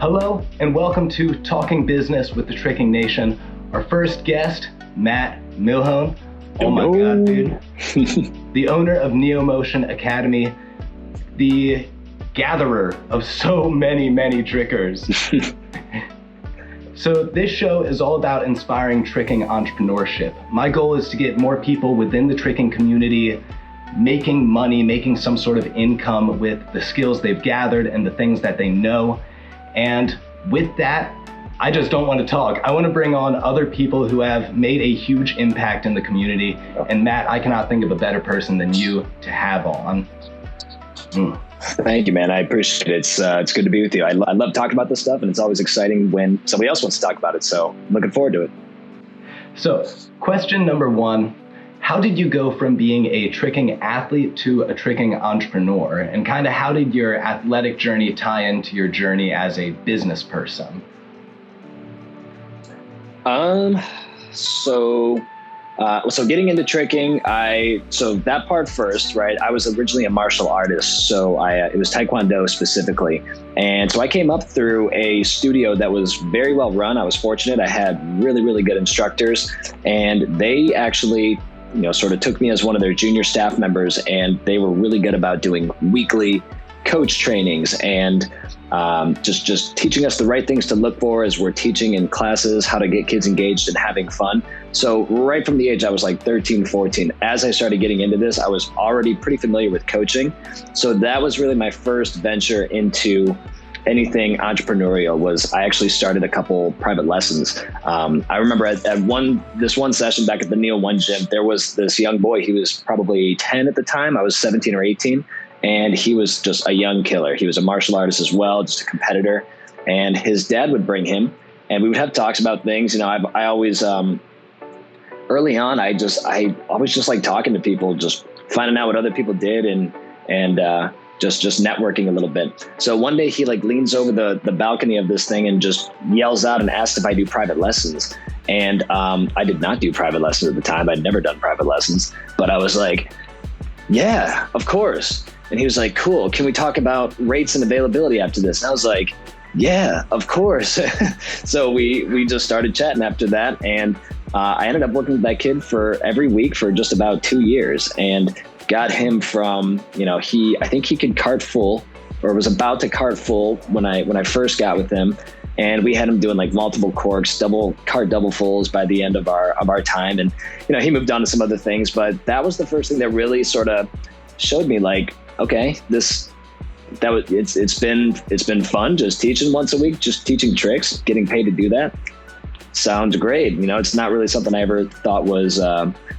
Hello and welcome to Talking Business with the Tricking Nation. Our first guest, Matt Milhoan. Oh my God, dude. The owner of NeoMotion Academy, the gatherer of so many trickers. So this show is all about inspiring tricking entrepreneurship. My goal is to get more people within the tricking community making money, making some sort of income with the skills they've gathered and the things that they know. And with that, I just don't want to talk. I want to bring on other people who have made a huge impact in the community. And Matt, I cannot think of a better person than you to have on. Thank you, man. I appreciate it. It's good to be with you. I love talking about this stuff, and it's always exciting when somebody else wants to talk about it. So I'm looking forward to it. So question number one, how did you go from being a tricking athlete to a tricking entrepreneur? And kind of how did your athletic journey tie into your journey as a business person? So getting into tricking, so that part first, right? I was originally a martial artist, so it was Taekwondo specifically. And so I came up through a studio that was very well run. I was fortunate. I had really good instructors, and they actually, sort of took me as one of their junior staff members, and they were really good about doing weekly coach trainings and just teaching us the right things to look for as we're teaching in classes, how to get kids engaged and having fun. So right from the age I was like 13, 14, as I started getting into this, I was already pretty familiar with coaching. So that was really my first venture into anything entrepreneurial. Was I actually started a couple private lessons. I remember at this one session back at the Neo One gym, there was this young boy. He was probably 10 at the time. I was 17 or 18. And he was just a young killer. He was a martial artist as well, just a competitor. And his dad would bring him, and we would have talks about things. I always, early on, I always just like talking to people, just finding out what other people did and just networking a little bit. So one day he leans over the balcony of this thing and just yells out and asks if I do private lessons. And I did not do private lessons at the time. I'd never done private lessons, but I was like, yeah, of course. And he was like, cool, can we talk about rates and availability after this? And I was like, yeah, of course. So we just started chatting after that. And I ended up working with that kid for every week for just about 2 years, and got him from, I think he could cart full, or was about to cart full when I first got with him. And we had him doing multiple corks, double fulls by the end of our time. And, he moved on to some other things, but that was the first thing that really sort of showed me okay, it's been fun just teaching once a week, just teaching tricks, getting paid to do that. Sounds great. It's not really something I ever thought was,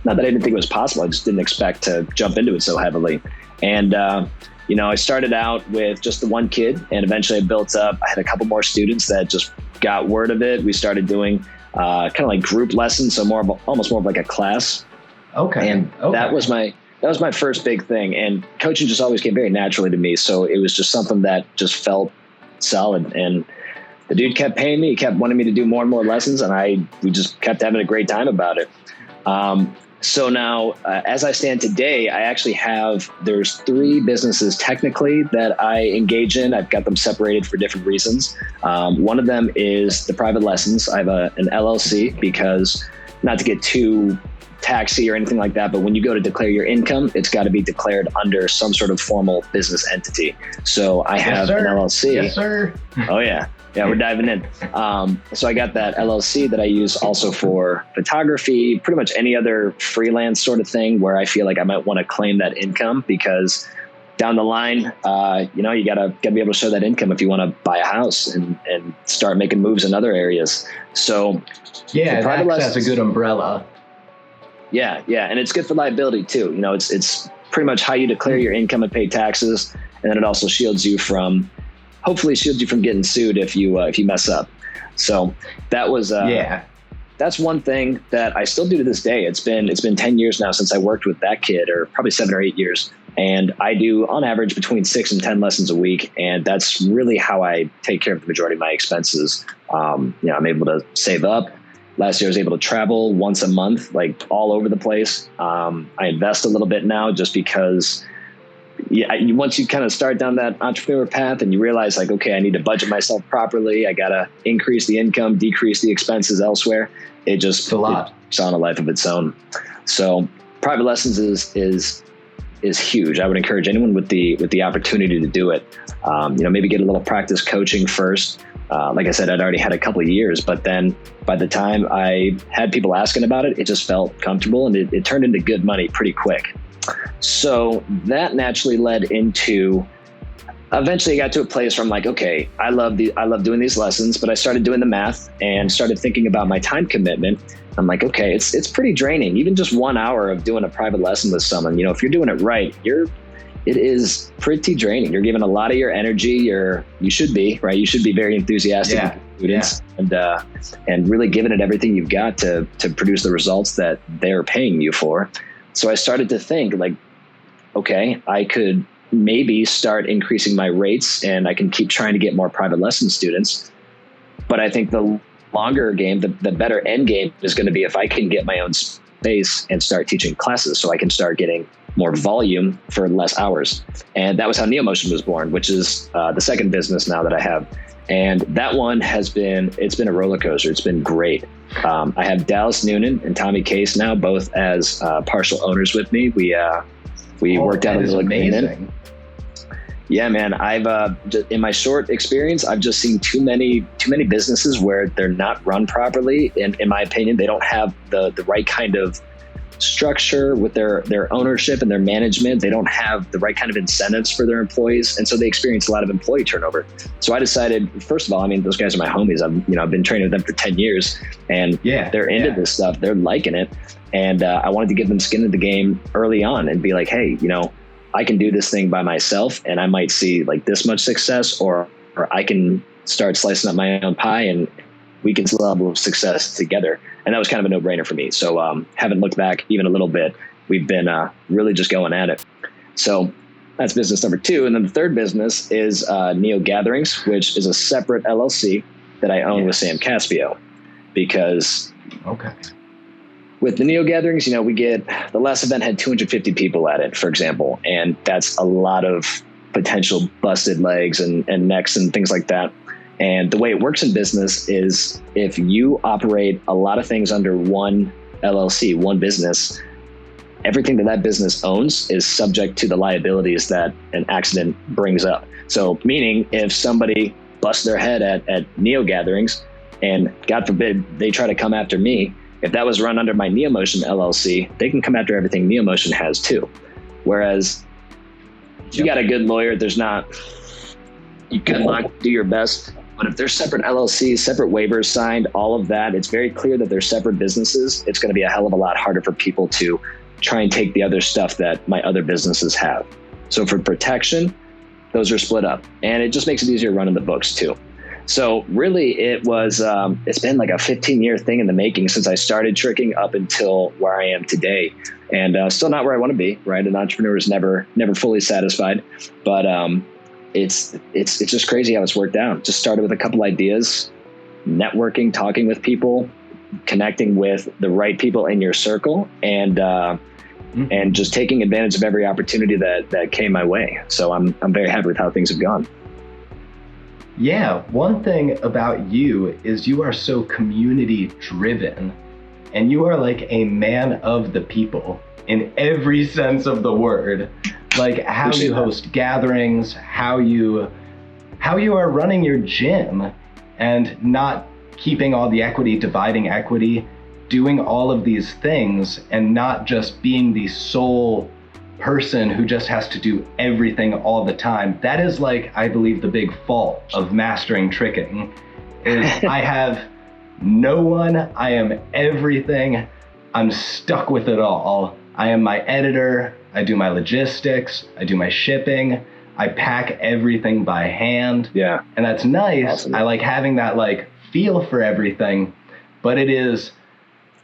not that I didn't think it was possible. I just didn't expect to jump into it so heavily. And, I started out with just the one kid, and eventually I built up. I had a couple more students that just got word of it. We started doing kind of group lessons, so almost more of like a class. Okay. And that was my first big thing. And coaching just always came very naturally to me. So it was just something that just felt solid. And the dude kept paying me. He kept wanting me to do more and more lessons, and we just kept having a great time about it. So now, as I stand today, I actually there's 3 businesses technically that I engage in. I've got them separated for different reasons. One of them is the private lessons. I have an LLC because, not to get too taxi or anything like that, but when you go to declare your income, it's got to be declared under some sort of formal business entity. So I have an LLC. Yes, sir. Oh yeah. Yeah, we're diving in. So I got that LLC that I use also for photography, pretty much any other freelance sort of thing where I feel like I might want to claim that income, because down the line, you gotta be able to show that income if you want to buy a house and start making moves in other areas. So yeah, that's a good umbrella. Yeah. And it's good for liability too. It's pretty much how you declare your income and pay taxes. And then it also hopefully shields you from getting sued if you mess up. So that was, that's one thing that I still do to this day. It's been 10 years now since I worked with that kid, or probably 7 or 8 years. And I do on average between 6 and 10 lessons a week. And that's really how I take care of the majority of my expenses. I'm able to save up. Last year I was able to travel once a month, all over the place. I invest a little bit now just because once you kind of start down that entrepreneur path and you realize like, okay, I need to budget myself properly. I got to increase the income, decrease the expenses elsewhere. It's a lot. It's on a life of its own. So private lessons is huge. I would encourage anyone with the opportunity to do it. Maybe get a little practice coaching first. Like I said, I'd already had a couple of years, but then by the time I had people asking about it, it just felt comfortable, and it turned into good money pretty quick. So that naturally led into, eventually I got to a place where I'm like, okay, I love doing these lessons, but I started doing the math and started thinking about my time commitment. I'm like, okay, it's pretty draining. Even just 1 hour of doing a private lesson with someone, if you're doing it right, it is pretty draining. You're giving a lot of your energy. You should be, right? You should be very enthusiastic with students and really giving it everything you've got to produce the results that they're paying you for. So I started to think like, okay, I could maybe start increasing my rates and I can keep trying to get more private lesson students. But I think the longer game, the better end game is going to be if I can get my own space and start teaching classes so I can start getting more volume for less hours. And that was how NeoMotion was born, which is the second business now that I have. And that one it's been a roller coaster. It's been great. I have Dallas Noonan and Tommy Case now, both as partial owners with me. We worked out a little agreement. Yeah, man. I've in my short experience, I've just seen too many businesses where they're not run properly. And in my opinion, they don't have the right kind of structure with their ownership and their management. They don't have the right kind of incentives for their employees. And so they experience a lot of employee turnover. So I decided, first of all, those guys are my homies. I've been training with them for 10 years and they're into this stuff. They're liking it. And I wanted to give them skin in the game early on and be like, hey, I can do this thing by myself and I might see like this much success, or I can start slicing up my own pie and we can see a level of success together. And that was kind of a no-brainer for me. So haven't looked back even a little bit. We've been really just going at it. So that's business number 2. And then the third business is Neo Gatherings, which is a separate LLC that I own with Sam Caspio. Because with the Neo Gatherings, we get, the last event had 250 people at it, for example. And that's a lot of potential busted legs and necks and things like that. And the way it works in business is if you operate a lot of things under one LLC, one business, everything that business owns is subject to the liabilities that an accident brings up. So meaning if somebody busts their head at Neo Gatherings and God forbid they try to come after me, if that was run under my NeoMotion LLC, they can come after everything NeoMotion has too. Whereas if you got a good lawyer, you can do your best. But if they're separate LLCs, separate waivers signed, all of that, it's very clear that they're separate businesses. It's going to be a hell of a lot harder for people to try and take the other stuff that my other businesses have. So for protection, those are split up. And it just makes it easier running the books too. So really it's been like a 15-year thing in the making since I started Tricking up until where I am today. And still not where I want to be, right? An entrepreneur is never fully satisfied. But it's just crazy how it's worked out. Just started with a couple ideas, networking, talking with people, connecting with the right people in your circle, and just taking advantage of every opportunity that came my way. So I'm very happy with how things have gone. Yeah, one thing about you is you are so community driven, and you are like a man of the people in every sense of the word. Like how you host gatherings, how you are running your gym and not keeping all the equity, dividing equity, doing all of these things and not just being the sole person who just has to do everything all the time. That is like, I believe, the big fault of mastering tricking is I have no one, I am everything, I'm stuck with it all. I am my editor, I do my logistics, I do my shipping, I pack everything by hand. Yeah. And that's nice. Awesome. I like having that like feel for everything, but it is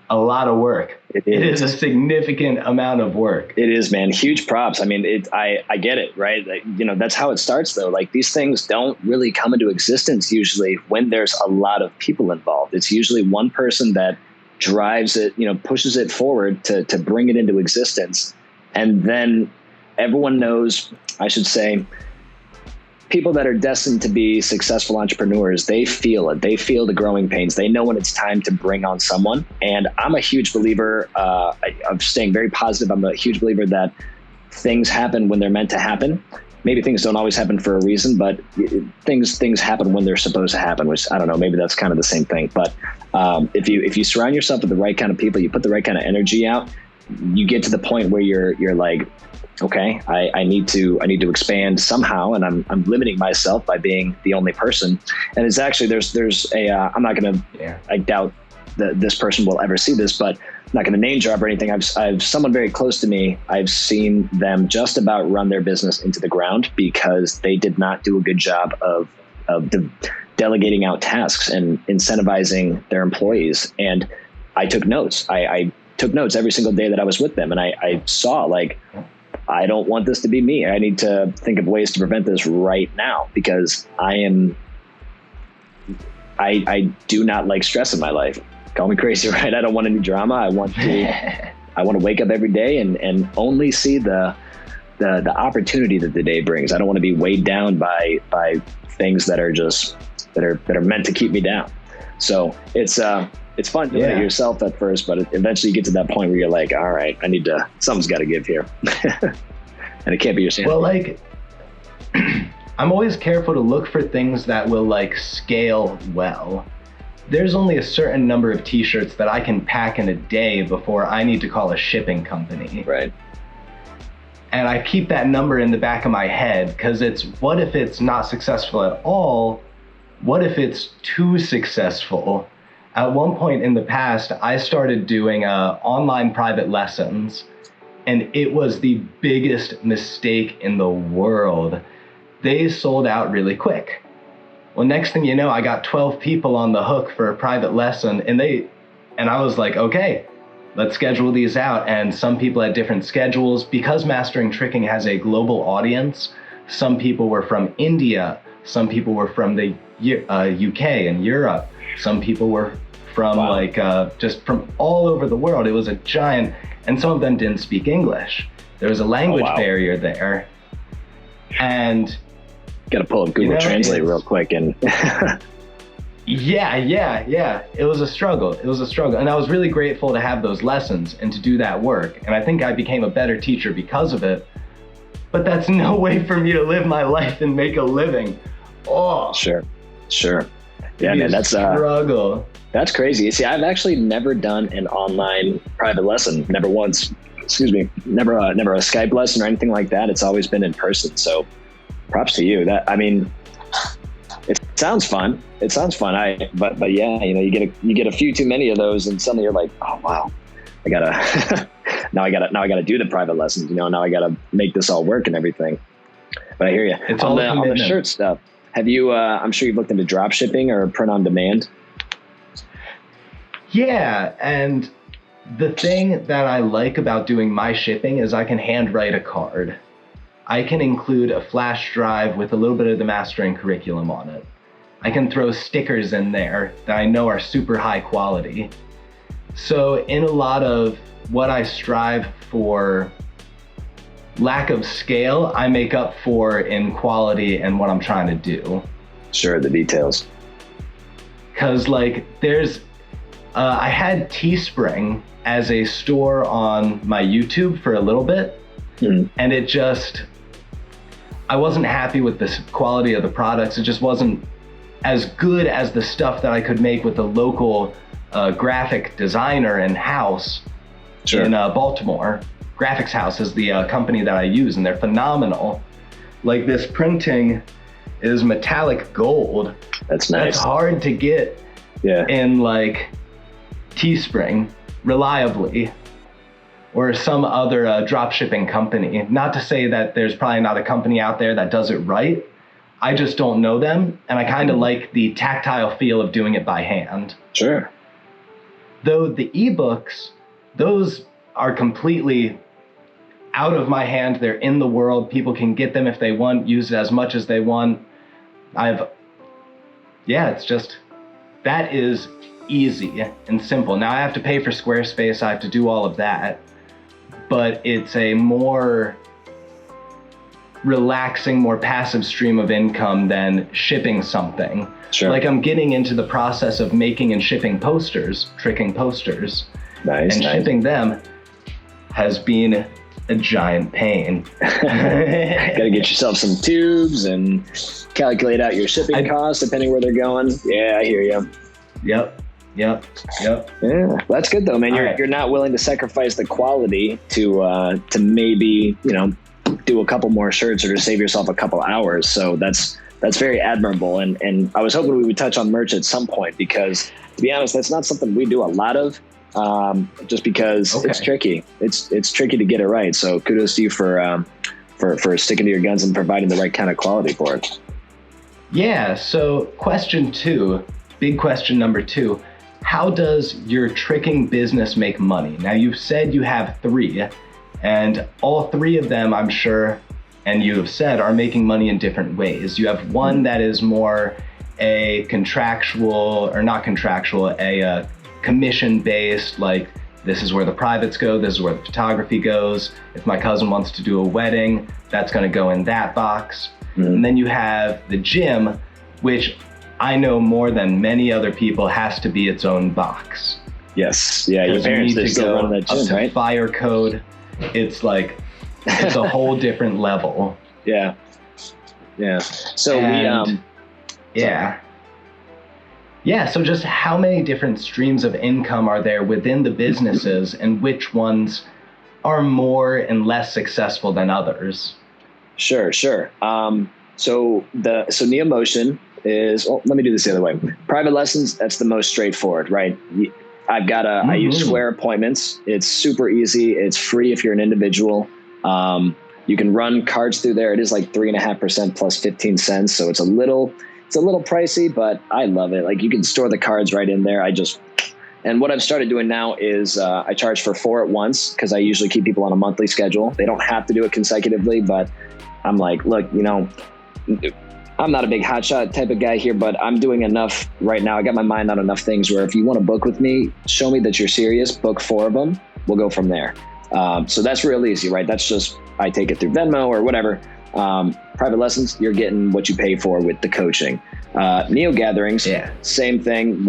a lot of work. It is a significant amount of work. It is, man. Huge props. I mean, I get it, right? Like, that's how it starts though. Like these things don't really come into existence usually when there's a lot of people involved. It's usually one person that drives it, pushes it forward to bring it into existence. And then everyone knows, I should say, people that are destined to be successful entrepreneurs, they feel it. They feel the growing pains. They know when it's time to bring on someone. And I'm a huge believer of staying very positive. I'm a huge believer that things happen when they're meant to happen. Maybe things don't always happen for a reason, but things happen when they're supposed to happen, which I don't know, maybe that's kind of the same thing. But if you surround yourself with the right kind of people, you put the right kind of energy out, you get to the point where you're like, okay, I need to expand somehow, and I'm limiting myself by being the only person. And it's actually there's a I'm not gonna I doubt that this person will ever see this, but I'm not gonna name drop or anything. I've someone very close to me. I've seen them just about run their business into the ground because they did not do a good job of delegating out tasks and incentivizing their employees. And I took notes. I took notes every single day that I was with them, and I saw like, I don't want this to be me. I need to think of ways to prevent this right now because I do not like stress in my life. Call me crazy, right? I don't want any drama. I want to wake up every day and only see the opportunity that the day brings. I don't want to be weighed down by things that are just that are meant to keep me down. So it's fun doing it yourself at first, but eventually you get to that point where you're like, all right, something's got to give here. And it can't be your sanity. Well, like, I'm always careful to look for things that will like scale well. There's only a certain number of t-shirts that I can pack in a day before I need to call a shipping company. Right. And I keep that number in the back of my head because it's, what if it's not successful at all? What if it's too successful? At one point in the past, I started doing online private lessons, and it was the biggest mistake in the world. They sold out really quick. Well, next thing you know, I got 12 people on the hook for a private lesson, and I was like, okay, let's schedule these out. And some people had different schedules. Because Mastering Tricking has a global audience, some people were from India, some people were from the UK and Europe, some people were from just from all over the world. It was a giant, and some of them didn't speak English. There was a language barrier there. And got to pull up Google Translate real quick and yeah. It was a struggle. And I was really grateful to have those lessons and to do that work. And I think I became a better teacher because of it. But that's no way for me to live my life and make a living. Oh, sure. Yeah, man, that's a struggle. That's crazy. You see, I've actually never done an online private lesson. Never once. Excuse me. Never a Skype lesson or anything like that. It's always been in person. So props to you. It sounds fun. But yeah, you get a few too many of those, and suddenly you're like, oh wow, I gotta now I gotta do the private lessons. Now I gotta make this all work and everything. But I hear you. It's on all the shirt stuff. Have you? I'm sure you've looked into drop shipping or print on demand. Yeah, and the thing that I like about doing my shipping is I can handwrite a card. I can include a flash drive with a little bit of the mastering curriculum on it. I can throw stickers in there that I know are super high quality. So in a lot of what I strive for lack of scale, I make up for in quality and what I'm trying to do. Sure, the details. Because I had Teespring as a store on my YouTube for a little bit, and I wasn't happy with the quality of the products. It just wasn't as good as the stuff that I could make with the local graphic designer and house in Baltimore. Graphics House is the company that I use, and they're phenomenal. Like, this printing is metallic gold. That's nice. That's hard to get in like Teespring reliably, or some other drop shipping company. Not to say that there's probably not a company out there that does it right. I just don't know them, and I kind of like the tactile feel of doing it by hand. Sure. Though the ebooks, those are completely out of my hand. They're in the world. People can get them if they want, use it as much as they want. It's just, that is easy and simple. Now I have to pay for Squarespace. I have to do all of that, but it's a more relaxing, more passive stream of income than shipping something. Sure. Like I'm getting into the process of making and shipping posters, tricking posters. Nice. Shipping them has been a giant pain. Got to get yourself some tubes and calculate out your shipping costs depending where they're going. Yeah, I hear you. Yep. Yeah, that's good though, man. You're not willing to sacrifice the quality to maybe, do a couple more shirts or to save yourself a couple hours. So that's very admirable. And I was hoping we would touch on merch at some point because, to be honest, that's not something we do a lot of. Just because it's tricky. It's tricky to get it right. So kudos to you for sticking to your guns and providing the right kind of quality for it. Yeah. So big question number 2, how does your tricking business make money? Now you've said you have 3, and all 3 of them, I'm sure, and you have said, are making money in different ways. You have one that is more a commission based, like this is where the privates go, this is where the photography goes. If my cousin wants to do a wedding, that's going to go in that box. And then you have the gym, which I know more than many other people has to be its own box. Yes. Yeah. Your parents, need to still go run that gym, up to right? fire code. It's a whole different level. Yeah. So so just how many different streams of income are there within the businesses, and which ones are more and less successful than others? Sure. So NeoMotion is, let me do this the other way. Private lessons, that's the most straightforward, right? I use Square appointments. It's super easy. It's free if you're an individual. You can run cards through there. It is like 3.5% plus 15 cents. So it's a little pricey, but I love it. Like you can store the cards right in there. And what I've started doing now is I charge for 4 at once because I usually keep people on a monthly schedule. They don't have to do it consecutively, but I'm like, look, I'm not a big hotshot type of guy here, but I'm doing enough right now. I got my mind on enough things where if you want to book with me, show me that you're serious, book 4 of them. We'll go from there. So that's real easy, right? That's just, I take it through Venmo or whatever. Private lessons, you're getting what you pay for with the coaching. Neo gatherings, same thing.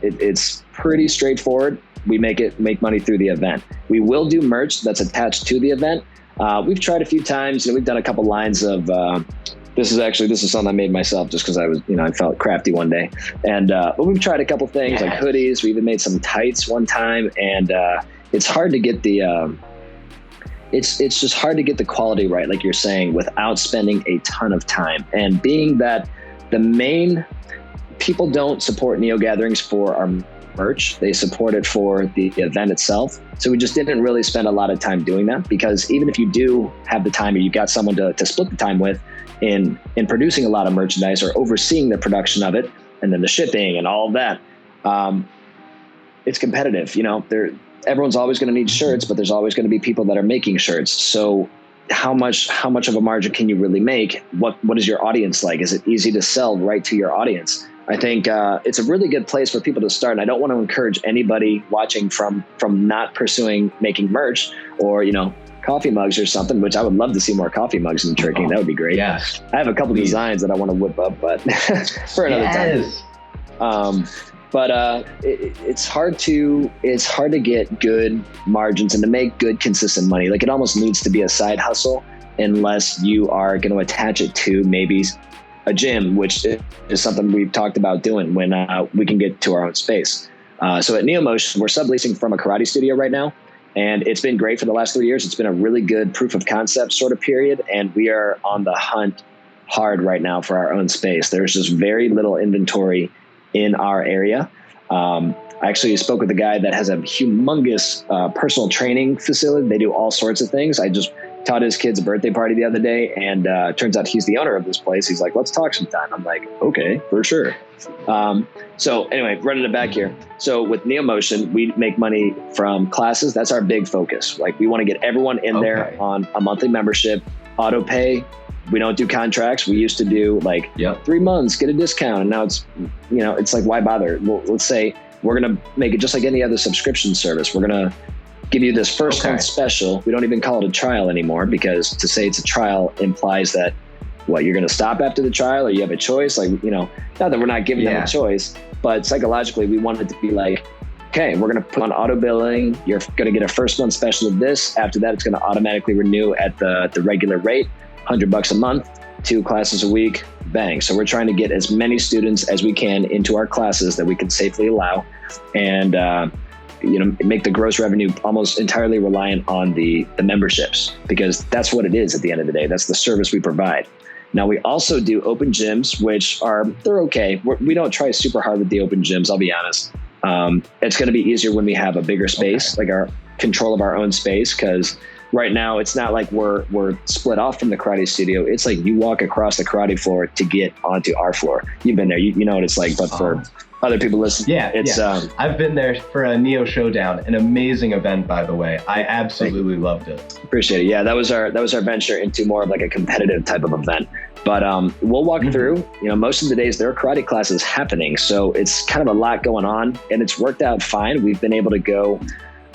It's pretty straightforward. We make money through the event. We will do merch that's attached to the event. We've tried a few times. We've done a couple lines of, this is something I made myself just because I was, I felt crafty one day. And, but we've tried a couple things like hoodies. We even made some tights one time, and, it's hard to get it's just hard to get the quality right, like you're saying, without spending a ton of time. And being that people don't support Neo gatherings for our merch, they support it for the event itself. So we just didn't really spend a lot of time doing that, because even if you do have the time or you got someone to split the time with in producing a lot of merchandise or overseeing the production of it, and then the shipping and all of that, it's competitive. Everyone's always going to need shirts, but there's always going to be people that are making shirts. So how much of a margin can you really make? What is your audience like? Is it easy to sell right to your audience? I think it's a really good place for people to start. And I don't want to encourage anybody watching from not pursuing making merch or, coffee mugs or something, which I would love to see more coffee mugs in Tricking. That would be great. Yes. I have a couple designs that I want to whip up, but for another time. But it's hard to get good margins and to make good, consistent money. Like it almost needs to be a side hustle unless you are going to attach it to maybe a gym, which is something we've talked about doing when we can get to our own space. So at NeoMotion, we're subleasing from a karate studio right now. And it's been great for the last 3 years. It's been a really good proof of concept sort of period. And we are on the hunt hard right now for our own space. There's just very little inventory in our area. I actually spoke with a guy that has a humongous personal training facility. They do all sorts of things. I just taught his kid's birthday party the other day, and turns out he's the owner of this place. He's like, let's talk sometime. I'm like, okay, for sure. So anyway, running it back here. So with NeoMotion, we make money from classes. That's our big focus. Like we want to get everyone in there on a monthly membership, auto pay. We don't do contracts. We used to do 3 months, get a discount. And now it's, it's like, why bother? Well, let's say we're going to make it just like any other subscription service. We're going to give you this first Okay. month special. We don't even call it a trial anymore, because to say it's a trial implies that you're going to stop after the trial, or you have a choice. Like, not that we're not giving them a choice, but psychologically we want it to be like, okay, we're going to put on auto billing. You're going to get a first month special of this. After that, it's going to automatically renew at the regular rate, $100 a month, 2 classes a week, bang. So we're trying to get as many students as we can into our classes that we can safely allow, and make the gross revenue almost entirely reliant on the memberships, because that's what it is at the end of the day. That's the service we provide. Now, we also do open gyms, which they're okay. We don't try super hard with the open gyms, I'll be honest. It's going to be easier when we have a bigger space, like our control of our own space, because right now it's not like we're split off from the karate studio. It's like you walk across the karate floor to get onto our floor. You've been there, you know what it's like, but for other people listening, I've been there for a Neo Showdown, an amazing event, by the way. I absolutely loved it. Appreciate it. Yeah, that was our venture into more of like a competitive type of event. But we'll walk through. Most of the days there are karate classes happening, so it's kind of a lot going on, and it's worked out fine. We've been able to go.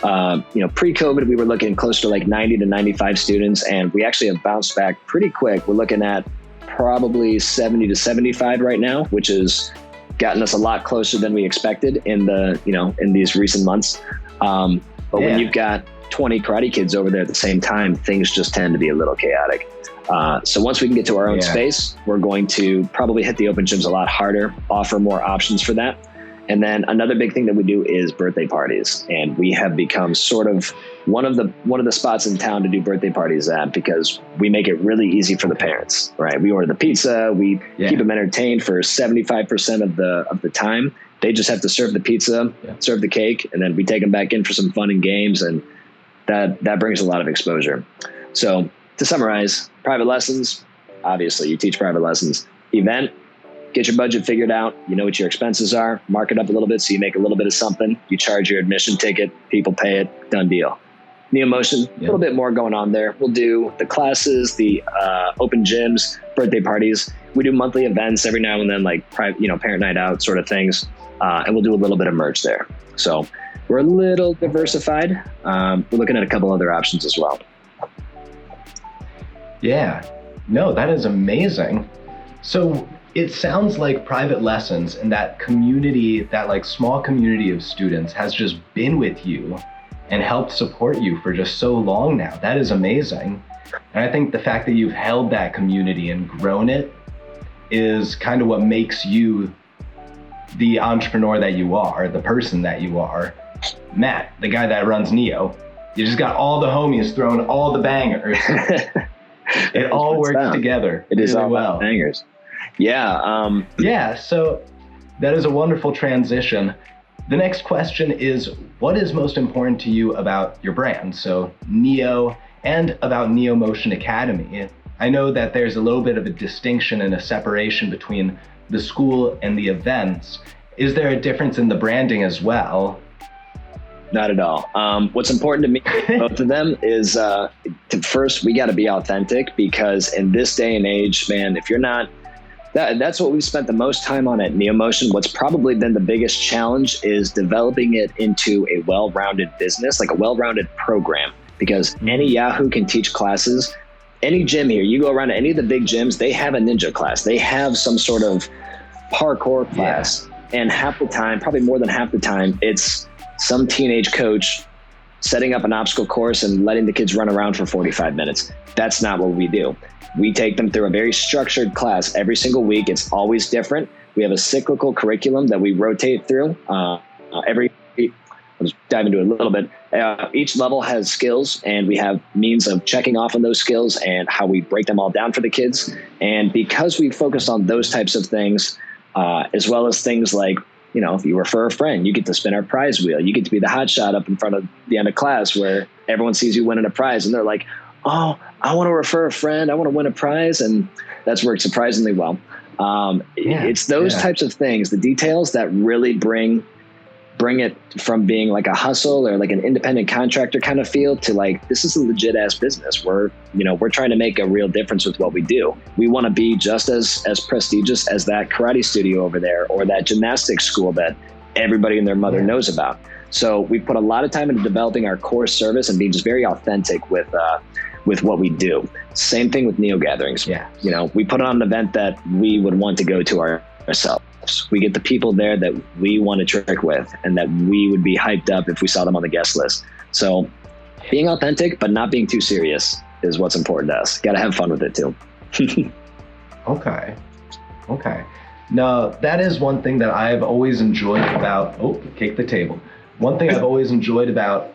Pre-COVID, we were looking close to like 90 to 95 students, and we actually have bounced back pretty quick. We're looking at probably 70 to 75 right now, which has gotten us a lot closer than we expected in these recent months. When you've got 20 karate kids over there at the same time, things just tend to be a little chaotic. So once we can get to our own space, we're going to probably hit the open gyms a lot harder, offer more options for that. And then another big thing that we do is birthday parties. And we have become sort of one of the spots in town to do birthday parties at, because we make it really easy for the parents, right? We order the pizza, we keep them entertained for 75% of the time. They just have to serve the pizza, serve the cake, and then we take them back in for some fun and games. And that brings a lot of exposure. So to summarize, private lessons, obviously you teach private lessons. Event, get your budget figured out. You know what your expenses are. Mark it up a little bit so you make a little bit of something. You charge your admission ticket. People pay it. Done deal. Neo Motion, a little bit more going on there. We'll do the classes, the open gyms, birthday parties. We do monthly events every now and then, like parent night out sort of things. And we'll do a little bit of merch there. So we're a little diversified. We're looking at a couple other options as well. Yeah. No, that is amazing. So it sounds like private lessons and that community, that like small community of students has just been with you and helped support you for just so long now. That is amazing. And I think the fact that you've held that community and grown it is kind of what makes you the entrepreneur that you are, the person that you are. Matt, the guy that runs Neo, you just got all the homies throwing all the bangers. It all works together. It is really all well. Bangers. Yeah. So that is a wonderful transition. The next question is, what is most important to you about your brand? So Neo, and about Neo Motion Academy. I know that there's a little bit of a distinction and a separation between the school and the events. Is there a difference in the branding as well? Not at all. What's important to me, both of them, is first, we got to be authentic, because in this day and age, man, if you're not, that's what we've spent the most time on at Neo Motion. What's probably been the biggest challenge is developing it into a well-rounded business, like a well-rounded program, because any Yahoo can teach classes. Any gym here, you go around to any of the big gyms, they have a ninja class. They have some sort of parkour class. And half the time, probably more than half the time, it's some teenage coach setting up an obstacle course and letting the kids run around for 45 minutes. That's not what we do. We take them through a very structured class every single week. It's always different. We have a cyclical curriculum that we rotate through every week. I'll just dive into it a little bit. Each level has skills, and we have means of checking off on those skills and how we break them all down for the kids. And because we focus on those types of things, as well as things like, if you refer a friend, you get to spin our prize wheel. You get to be the hot shot up in front of the end of class where everyone sees you winning a prize and they're like, oh, I want to refer a friend. I want to win a prize. And that's worked surprisingly well. It's those types of things, the details that really bring it from being like a hustle or like an independent contractor kind of feel to like, this is a legit ass business. We're trying to make a real difference with what we do. We want to be just as prestigious as that karate studio over there or that gymnastics school that everybody and their mother knows about. So we put a lot of time into developing our core service and being just very authentic with what we do. Same thing with Neo gatherings. Yeah. You know, we put on an event that we would want to go to ourselves. We get the people there that we want to trick with and that we would be hyped up if we saw them on the guest list. So being authentic, but not being too serious is what's important to us. Got to have fun with it too. Okay. Now, that is one thing that I've always enjoyed about, kick the table. One thing I've always enjoyed about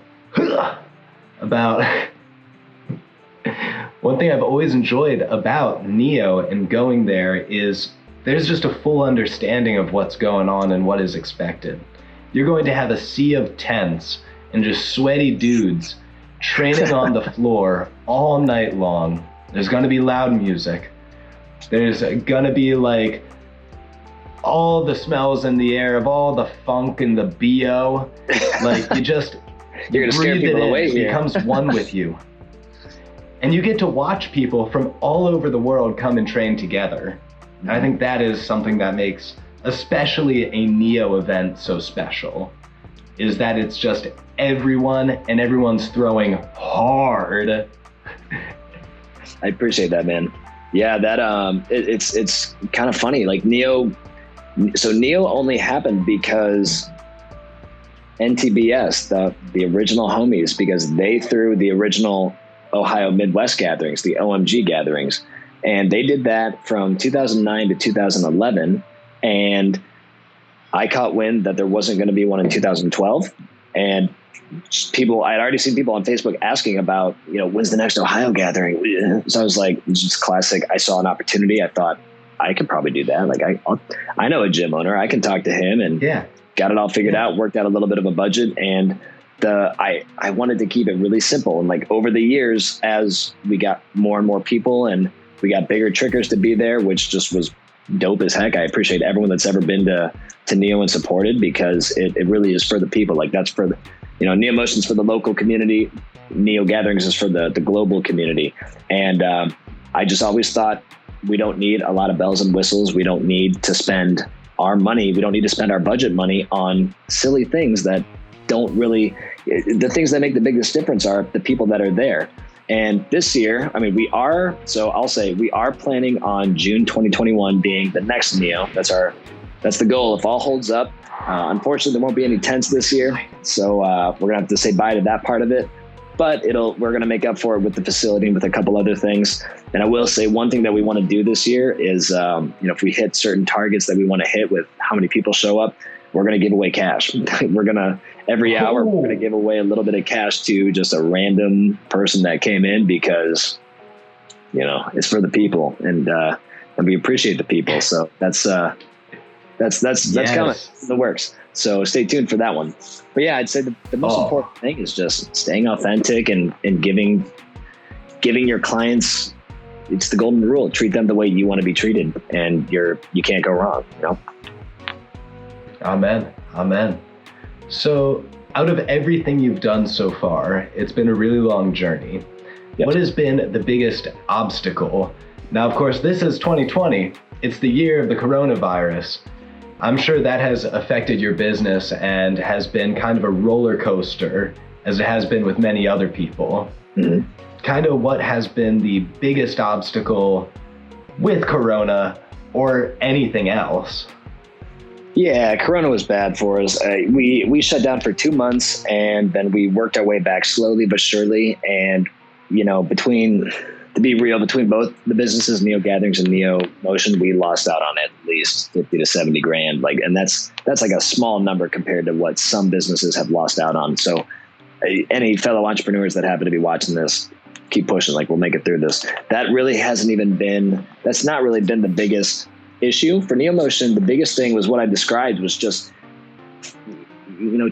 Neo and going there is there's just a full understanding of what's going on and what is expected. You're going to have a sea of tents and just sweaty dudes training on the floor all night long. There's going to be loud music. There's going to be like all the smells in the air of all the funk and the BO. Like you're going to scare people away here. It becomes one with you. And you get to watch people from all over the world come and train together. And I think that is something that makes especially a Neo event so special, is that it's just everyone and everyone's throwing hard. I appreciate that, man. Yeah, that it's kind of funny. Like Neo only happened because NTBS, the original homies, because they threw the original Ohio Midwest gatherings, the OMG gatherings. And they did that from 2009 to 2011. And I caught wind that there wasn't going to be one in 2012. And I'd already seen people on Facebook asking about, when's the next Ohio gathering? So I was like, it's just classic. I saw an opportunity. I thought I could probably do that. Like I know a gym owner. I can talk to him and got it all figured out, worked out a little bit of a budget. And I wanted to keep it really simple. And like over the years, as we got more and more people and we got bigger trickers to be there, which just was dope as heck. I appreciate everyone that's ever been to Neo and supported, because it really is for the people. Like that's for the, Neo Motion's for the local community. Neo Gatherings is for the global community. And I just always thought we don't need a lot of bells and whistles. We don't need to spend our money. We don't need to spend our budget money on silly things that don't really, the things that make the biggest difference are the people that are there. And this year, we are planning on June 2021 being the next Neo. That's the goal. If all holds up, unfortunately, there won't be any tents this year. So we're gonna have to say bye to that part of it, but we're gonna make up for it with the facility and with a couple other things. And I will say one thing that we want to do this year is, if we hit certain targets that we want to hit with how many people show up, we're going to give away cash. Every hour, we're going to give away a little bit of cash to just a random person that came in, because, it's for the people, and we appreciate the people. So that's coming in the works. So stay tuned for that one. But yeah, I'd say the most important thing is just staying authentic and giving your clients, it's the golden rule. Treat them the way you want to be treated, and you can't go wrong. Amen. So out of everything you've done so far, it's been a really long journey. Yep. What has been the biggest obstacle? Now, of course, this is 2020. It's the year of the coronavirus. I'm sure that has affected your business and has been kind of a roller coaster, as it has been with many other people. Mm-hmm. Kind of what has been the biggest obstacle with Corona or anything else? Yeah, Corona was bad for us. We shut down for 2 months, and then we worked our way back slowly but surely. And, between both the businesses, Neo Gatherings and Neo Motion, we lost out on at least 50 to 70 grand. Like, and that's like a small number compared to what some businesses have lost out on. So any fellow entrepreneurs that happen to be watching this, keep pushing. Like, we'll make it through this. That's not really been the biggest issue for Neo Motion. The biggest thing was what I described, was just,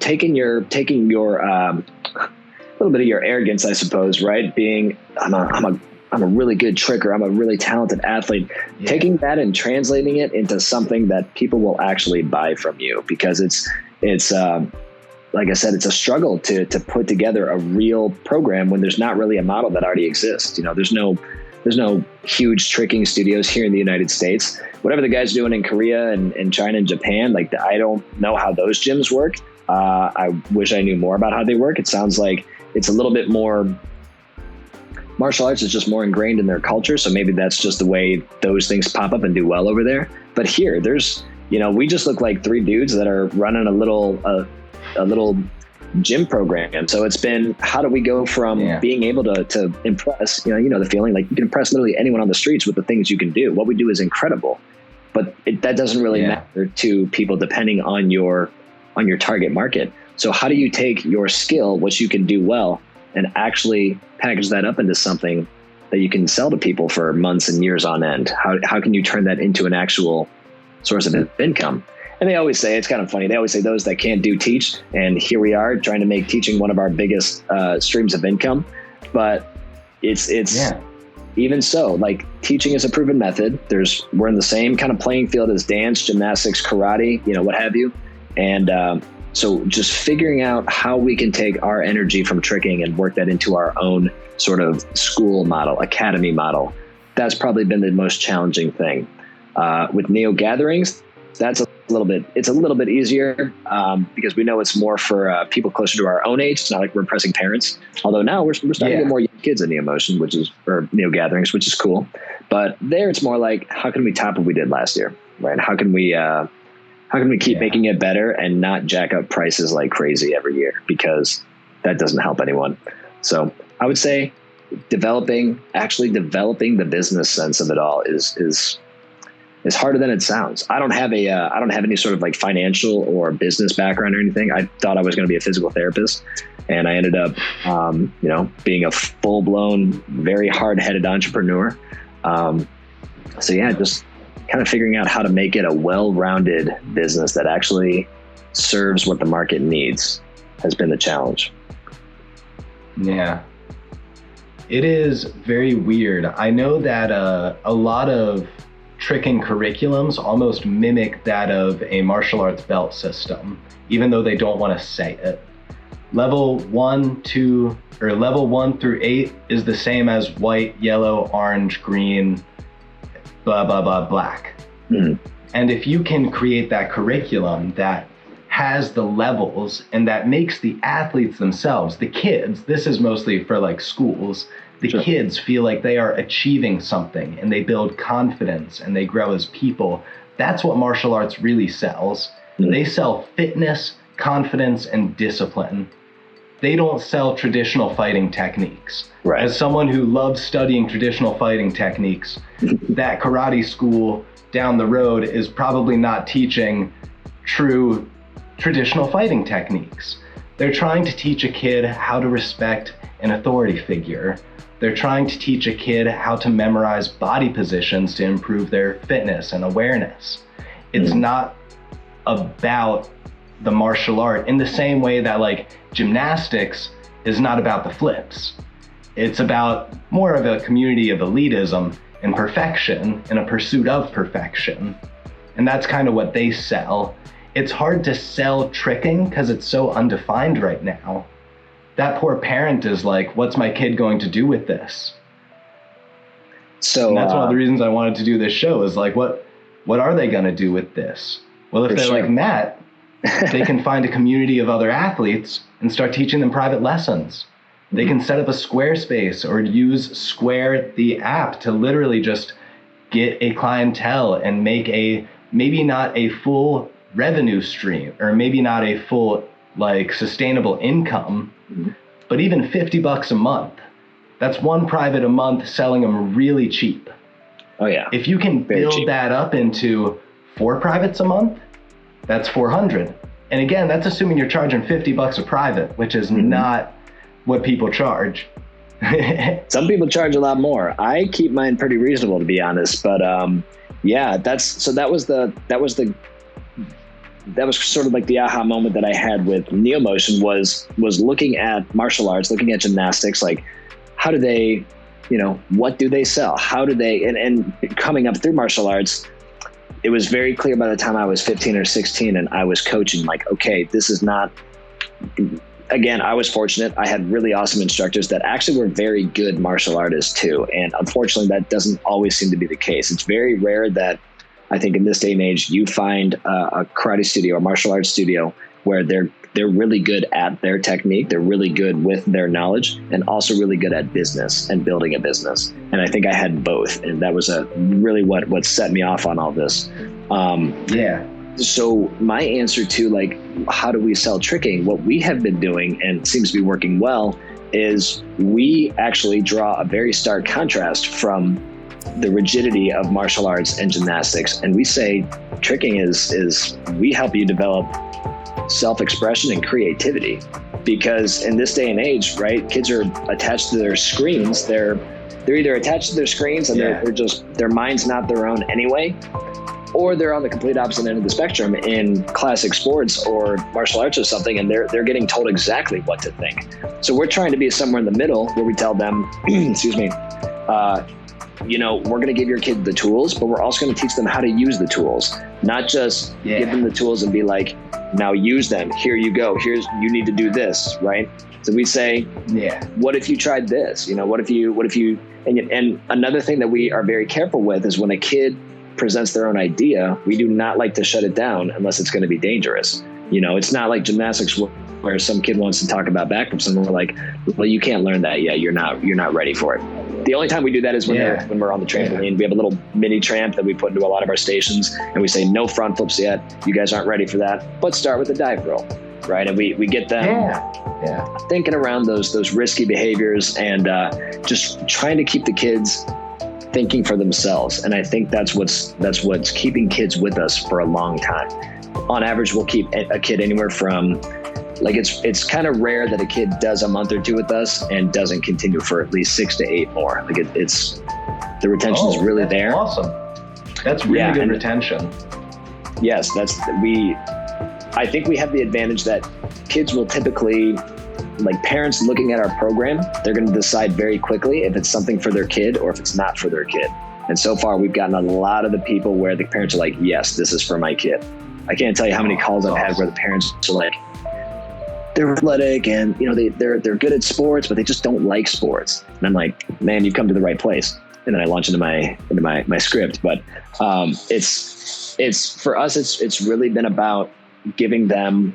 taking your a little bit of your arrogance, I suppose, right? Being, I'm a really good tricker. I'm a really talented athlete. Yeah. Taking that and translating it into something that people will actually buy from you, because it's like I said, it's a struggle to put together a real program when there's not really a model that already exists. There's no huge tricking studios here in the United States. Whatever the guys doing in Korea and China and Japan, like, I don't know how those gyms work, I wish I knew more about how they work. It sounds like it's a little bit more, martial arts is just more ingrained in their culture. So maybe that's just the way those things pop up and do well over there. But here, there's, we just look like three dudes that are running a little gym program. So it's been, how do we go from being able to impress, the feeling like you can impress literally anyone on the streets with the things you can do. What we do is incredible, but that doesn't really matter to people depending on your target market. So how do you take your skill, which you can do well, and actually package that up into something that you can sell to people for months and years on end? How can you turn that into an actual source of income? And they always say, it's kind of funny, they always say those that can't do teach. And here we are trying to make teaching one of our biggest streams of income. But it's even so, like, teaching is a proven method. We're in the same kind of playing field as dance, gymnastics, karate, what have you. And so just figuring out how we can take our energy from tricking and work that into our own sort of school model, academy model, that's probably been the most challenging thing. With Neo Gatherings, it's a little bit easier because we know it's more for people closer to our own age. It's not like we're impressing parents. Although now we're starting to get more young kids in Neo Motion, or Neo Gatherings, which is cool. But there, it's more like, how can we top what we did last year, right? How can we keep making it better and not jack up prices like crazy every year, because that doesn't help anyone. So I would say developing the business sense of it all is harder than it sounds. I don't have any sort of like financial or business background or anything. I thought I was going to be a physical therapist, and I ended up, being a full blown, very hard headed entrepreneur. Just kind of figuring out how to make it a well-rounded business that actually serves what the market needs has been the challenge. Yeah. It is very weird. I know that a lot of tricking curriculums almost mimic that of a martial arts belt system, even though they don't want to say it. Level 1 through 8 is the same as white, yellow, orange, green, blah, blah, blah, black. Mm-hmm. And if you can create that curriculum that has the levels and that makes the athletes themselves, the kids, this is mostly for like schools, the kids feel like they are achieving something and they build confidence and they grow as people. That's what martial arts really sells. Mm-hmm. They sell fitness, confidence, and discipline. They don't sell traditional fighting techniques. Right. As someone who loves studying traditional fighting techniques, that karate school down the road is probably not teaching true traditional fighting techniques. They're trying to teach a kid how to respect an authority figure. They're trying to teach a kid how to memorize body positions to improve their fitness and awareness. It's not about the martial art in the same way that like gymnastics is not about the flips. It's about more of a community of elitism and perfection and a pursuit of perfection. And that's kind of what they sell. It's hard to sell tricking because it's so undefined right now. That poor parent is like, what's my kid going to do with this? So and that's one of the reasons I wanted to do this show is like, what are they going to do with this? Well, if they're like Matt, they can find a community of other athletes and start teaching them private lessons. They can set up a Squarespace or use Square, the app, to literally just get a clientele and make maybe not a full revenue stream or maybe not a full like sustainable income, but even $50 a month. That's one private a month selling them really cheap. Oh yeah. If you can build that up into 4 privates a month, that's 400. And again, that's assuming you're charging $50 a private, which is not what people charge. Some people charge a lot more. I keep mine pretty reasonable, to be honest. But that was sort of like the aha moment that I had with Neo Motion was looking at martial arts, looking at gymnastics, like how do they, what do they sell? How do they, and coming up through martial arts, it was very clear by the time I was 15 or 16 and I was coaching, like, okay, this is not, again, I was fortunate. I had really awesome instructors that actually were very good martial artists too. And unfortunately, that doesn't always seem to be the case. It's very rare that I think in this day and age, you find a karate studio, a martial arts studio where they're really good at their technique, they're really good with their knowledge, and also really good at business and building a business. And I think I had both, and that was really what set me off on all this. So my answer to like, how do we sell tricking? What we have been doing, and seems to be working well, is we actually draw a very stark contrast from the rigidity of martial arts and gymnastics. And we say tricking is we help you develop self-expression and creativity, because in this day and age, right, kids are attached to their screens. They're either attached to their screens and they're just, their mind's not their own anyway, or they're on the complete opposite end of the spectrum in classic sports or martial arts or something, and they're getting told exactly what to think. So we're trying to be somewhere in the middle where we tell them, excuse me, we're going to give your kid the tools, but we're also going to teach them how to use the tools, not just give them the tools and be like, now use them. Here you go. You need to do this, right? So we say, what if you tried this? What if you, and another thing that we are very careful with is when a kid presents their own idea, we do not like to shut it down unless it's going to be dangerous. It's not like gymnastics where some kid wants to talk about backflips and we're like, well, you can't learn that yet. You're not ready for it. The only time we do that is when we're on the trampoline. We have a little mini tramp that we put into a lot of our stations, and we say, no front flips yet. You guys aren't ready for that, but start with the dive roll, right? And we get them thinking around those risky behaviors and just trying to keep the kids thinking for themselves. And I think that's what's keeping kids with us for a long time. On average, we'll keep a kid anywhere from, like, it's kind of rare that a kid does a month or two with us and doesn't continue for at least 6 to 8 more. Like it's the retention is really there. Awesome. That's really good retention. Yes, I think we have the advantage that kids will typically, like parents looking at our program, they're going to decide very quickly if it's something for their kid or if it's not for their kid. And so far, we've gotten a lot of the people where the parents are like, yes, this is for my kid. I can't tell you how many calls I've had where the parents are like, they're athletic and they're good at sports, but they just don't like sports. And I'm like, man, you've come to the right place. And then I launch into my script. But it's for us, it's really been about giving them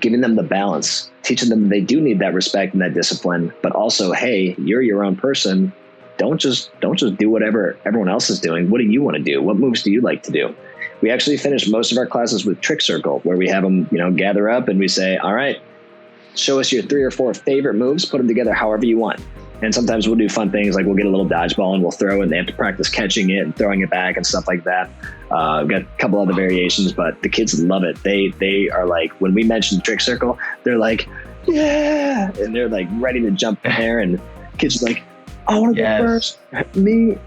the balance, teaching them they do need that respect and that discipline, but also, hey, you're your own person. Don't just do whatever everyone else is doing. What do you want to do? What moves do you like to do? We actually finish most of our classes with Trick Circle, where we have them, gather up and we say, all right, show us your 3 or 4 favorite moves, put them together however you want. And sometimes we'll do fun things like we'll get a little dodgeball and we'll throw, and they have to practice catching it and throwing it back and stuff like that. We've got a couple other variations, but the kids love it. They are like, when we mention Trick Circle, they're like, yeah, and they're like ready to jump in there, and kids are like, I want to go first, me.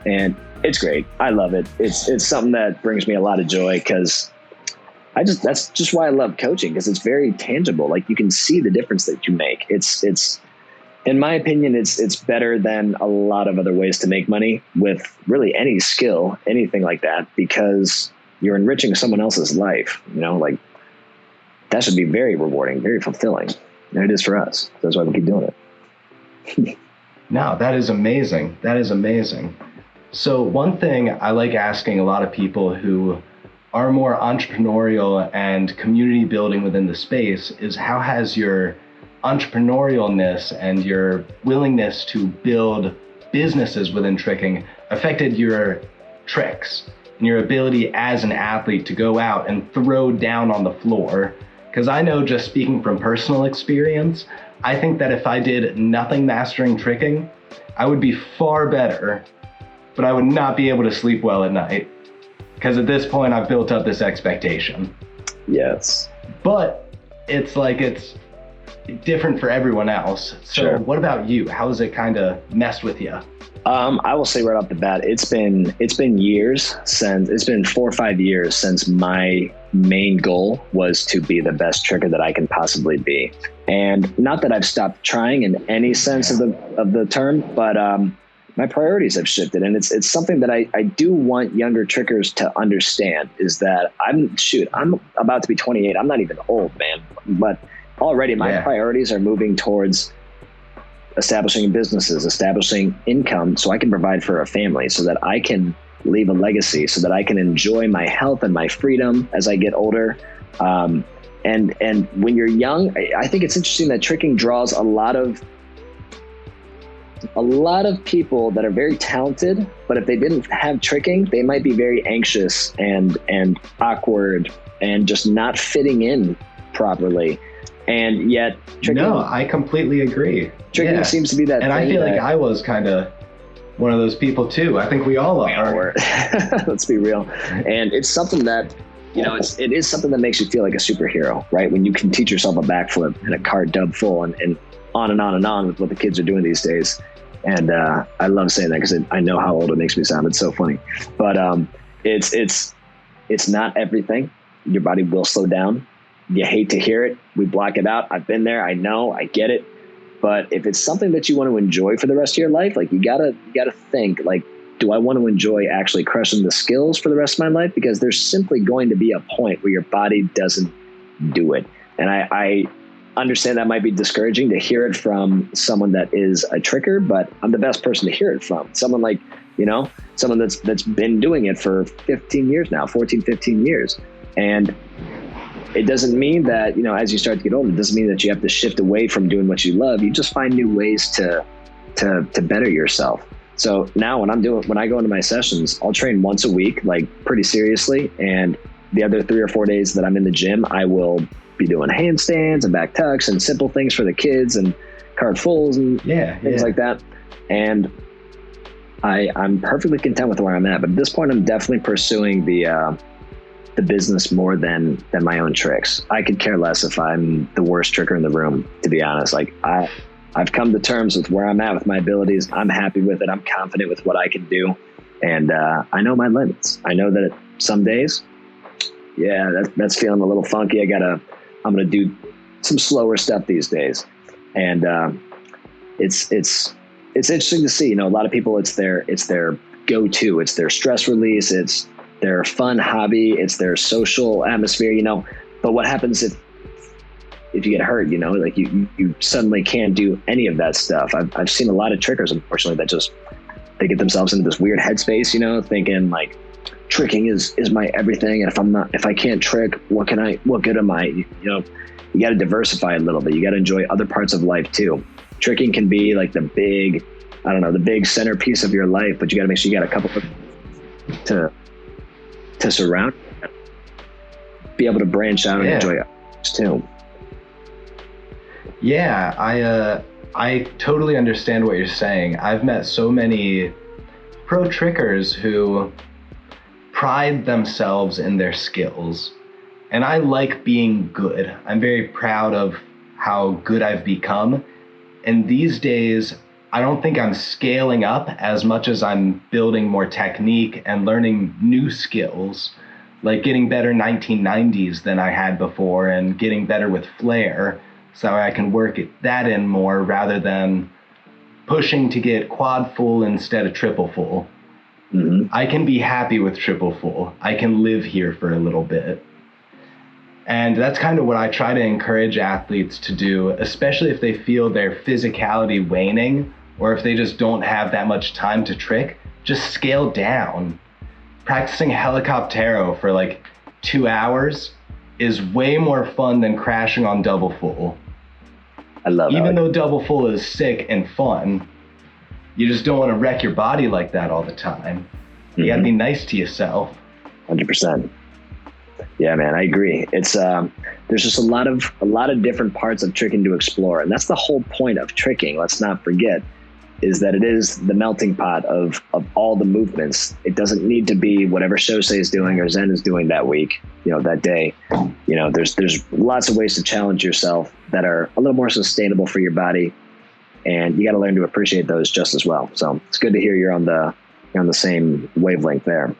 And it's great. I love it. It's something that brings me a lot of joy, because that's just why I love coaching, because it's very tangible. Like, you can see the difference that you make. It's in my opinion, it's better than a lot of other ways to make money with really any skill, anything like that, because you're enriching someone else's life. Like, that should be very rewarding, very fulfilling. And it is for us. That's why we keep doing it. No, that is amazing. That is amazing. So one thing I like asking a lot of people who are more entrepreneurial and community building within the space is, how has your entrepreneurialness and your willingness to build businesses within tricking affected your tricks and your ability as an athlete to go out and throw down on the floor? Because I know, just speaking from personal experience, I think that if I did nothing mastering tricking, I would be far better, but I would not be able to sleep well at night, because at this point I've built up this expectation. Yes. But it's different for everyone else. So What about you? How has it kind of messed with you? I will say right off the bat, it's been 4 or 5 years since my main goal was to be the best tricker that I can possibly be. And not that I've stopped trying in any sense of the term, but my priorities have shifted. And it's something that I do want younger trickers to understand, is that I'm about to be 28. I'm not even old, man, but already my priorities are moving towards establishing businesses, establishing income, so I can provide for a family, so that I can leave a legacy, so that I can enjoy my health and my freedom as I get older. And when you're young, I think it's interesting that tricking draws a lot of people that are very talented, but if they didn't have tricking, they might be very anxious and awkward and just not fitting in properly. And yet tricking, no, I completely agree. Tricking seems to be that and thing. I feel like I was kind of one of those people too. I think we all are. Let's be real. And it's something that, it is something that makes you feel like a superhero, right? When you can teach yourself a backflip and a car dub full and on and on and on with what the kids are doing these days. And I love saying that because I know how old it makes me sound. It's so funny. But it's not everything. Your body will slow down. You hate to hear it. We block it out. I've been there. I know. I get it. But if it's something that you want to enjoy for the rest of your life, like you gotta think, like, do I want to enjoy actually crushing the skills for the rest of my life? Because there's simply going to be a point where your body doesn't do it. And I understand that might be discouraging to hear it from someone that is a tricker, but I'm the best person to hear it from. Someone like, someone that's been doing it for 15 years now, 14, 15 years. And it doesn't mean that, as you start to get older, it doesn't mean that you have to shift away from doing what you love. You just find new ways to better yourself. So now when I go into my sessions, I'll train once a week, like pretty seriously. And the other 3 or 4 days that I'm in the gym, I will be doing handstands and back tucks and simple things for the kids and card fulls and things like that. And I'm perfectly content with where I'm at. But at this point, I'm definitely pursuing the business more than my own tricks. I could care less if I'm the worst tricker in the room, to be honest. Like I've come to terms with where I'm at with my abilities. I'm happy with it. I'm confident with what I can do. And I know my limits. I know that some days, that's feeling a little funky. I'm going to do some slower stuff these days. And it's interesting to see, a lot of people, it's their go-to, it's their stress release, it's their fun hobby, it's their social atmosphere, but what happens if you get hurt, like you suddenly can't do any of that stuff. I've seen a lot of trickers, unfortunately, that they get themselves into this weird headspace, thinking like tricking is my everything. And if I can't trick, what good am I? You got to diversify a little bit. You got to enjoy other parts of life too. Tricking can be like the big centerpiece of your life, but you got to make sure you got a couple to surround, be able to branch out and enjoy others too. Yeah, I totally understand what you're saying. I've met so many pro trickers who pride themselves in their skills, and I like being good. I'm very proud of how good I've become. And these days, I don't think I'm scaling up as much as I'm building more technique and learning new skills, like getting better 1990s than I had before and getting better with flair so I can work that in more rather than pushing to get quad full instead of triple full. Mm-hmm. I can be happy with triple full. I can live here for a little bit. And that's kind of what I try to encourage athletes to do, especially if they feel their physicality waning or if they just don't have that much time to trick. Just scale down. Practicing helicoptero for like 2 hours is way more fun than crashing on double full. I love it. Even though double full is sick and fun, you just don't want to wreck your body like that all the time. You gotta be nice to yourself. 100%. Yeah, man, I agree. It's there's just a lot of different parts of tricking to explore, and that's the whole point of tricking. Let's not forget, is that it is the melting pot of all the movements. It doesn't need to be whatever Shosei is doing or Zen is doing that week, that day. There's lots of ways to challenge yourself that are a little more sustainable for your body, and you got to learn to appreciate those just as well. So it's good to hear you're on the same wavelength there.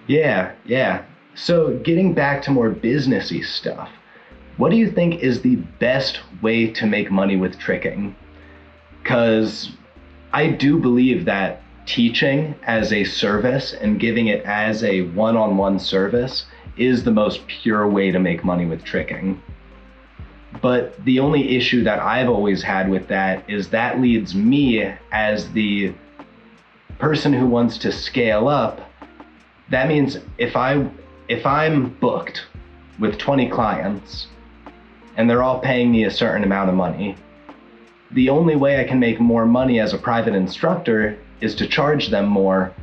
Yeah. So getting back to more businessy stuff, what do you think is the best way to make money with tricking? Because I do believe that teaching as a service and giving it as a one-on-one service is the most pure way to make money with tricking. But the only issue that I've always had with that is that leads me as the person who wants to scale up. That means if I'm booked with 20 clients and they're all paying me a certain amount of money, the only way I can make more money as a private instructor is to charge them more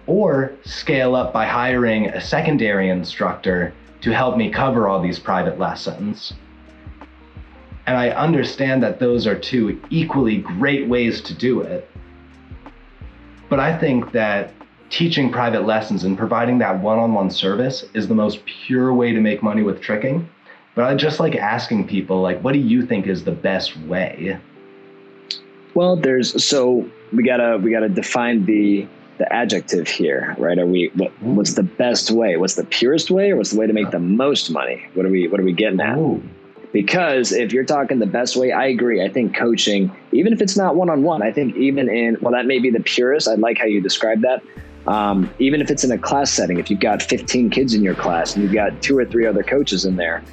or scale up by hiring a secondary instructor to help me cover all these private lessons. And I understand that those are two equally great ways to do it. But I think that teaching private lessons and providing that one-on-one service is the most pure way to make money with tricking. But I just like asking people, like, what do you think is the best way? Well, so we gotta define the adjective here, right? What's the best way? What's the purest way, or what's the way to make the most money? What are we getting at? Ooh. Because if you're talking the best way, I agree. I think coaching, even if it's not one-on-one, I think even that may be the purest. I like how you described that. Even if it's in a class setting, if you've got 15 kids in your class and you've got 2 or 3 other coaches in there,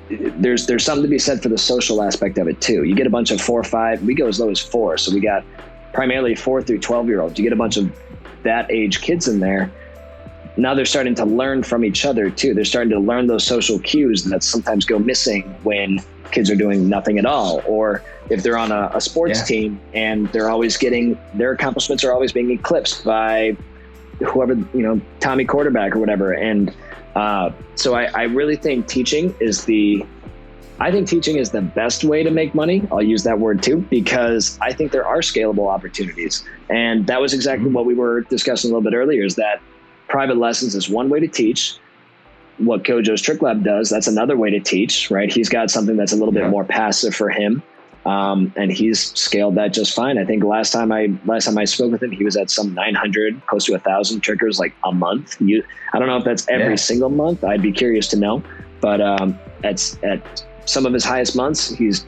there's something to be said for the social aspect of it too. You get a bunch of 4 or 5, we go as low as 4. So we got primarily 4 through 12-year-olds. You get a bunch of that age kids in there. Now they're starting to learn from each other too. They're starting to learn those social cues that sometimes go missing when kids are doing nothing at all, or if they're on a sports team and they're always their accomplishments are always being eclipsed by whoever, Tommy quarterback or whatever. And so I really think teaching is the best way to make money. I'll use that word too, because I think there are scalable opportunities. And that was exactly what we were discussing a little bit earlier, is that private lessons is one way to teach. What Kojo's Trick Lab does, that's another way to teach, right? He's got something that's a little bit more passive for him. And he's scaled that just fine. I think last time I spoke with him, he was at some 900, close to 1,000 trickers like a month. I don't know if that's every single month. I'd be curious to know. But at some of his highest months, he's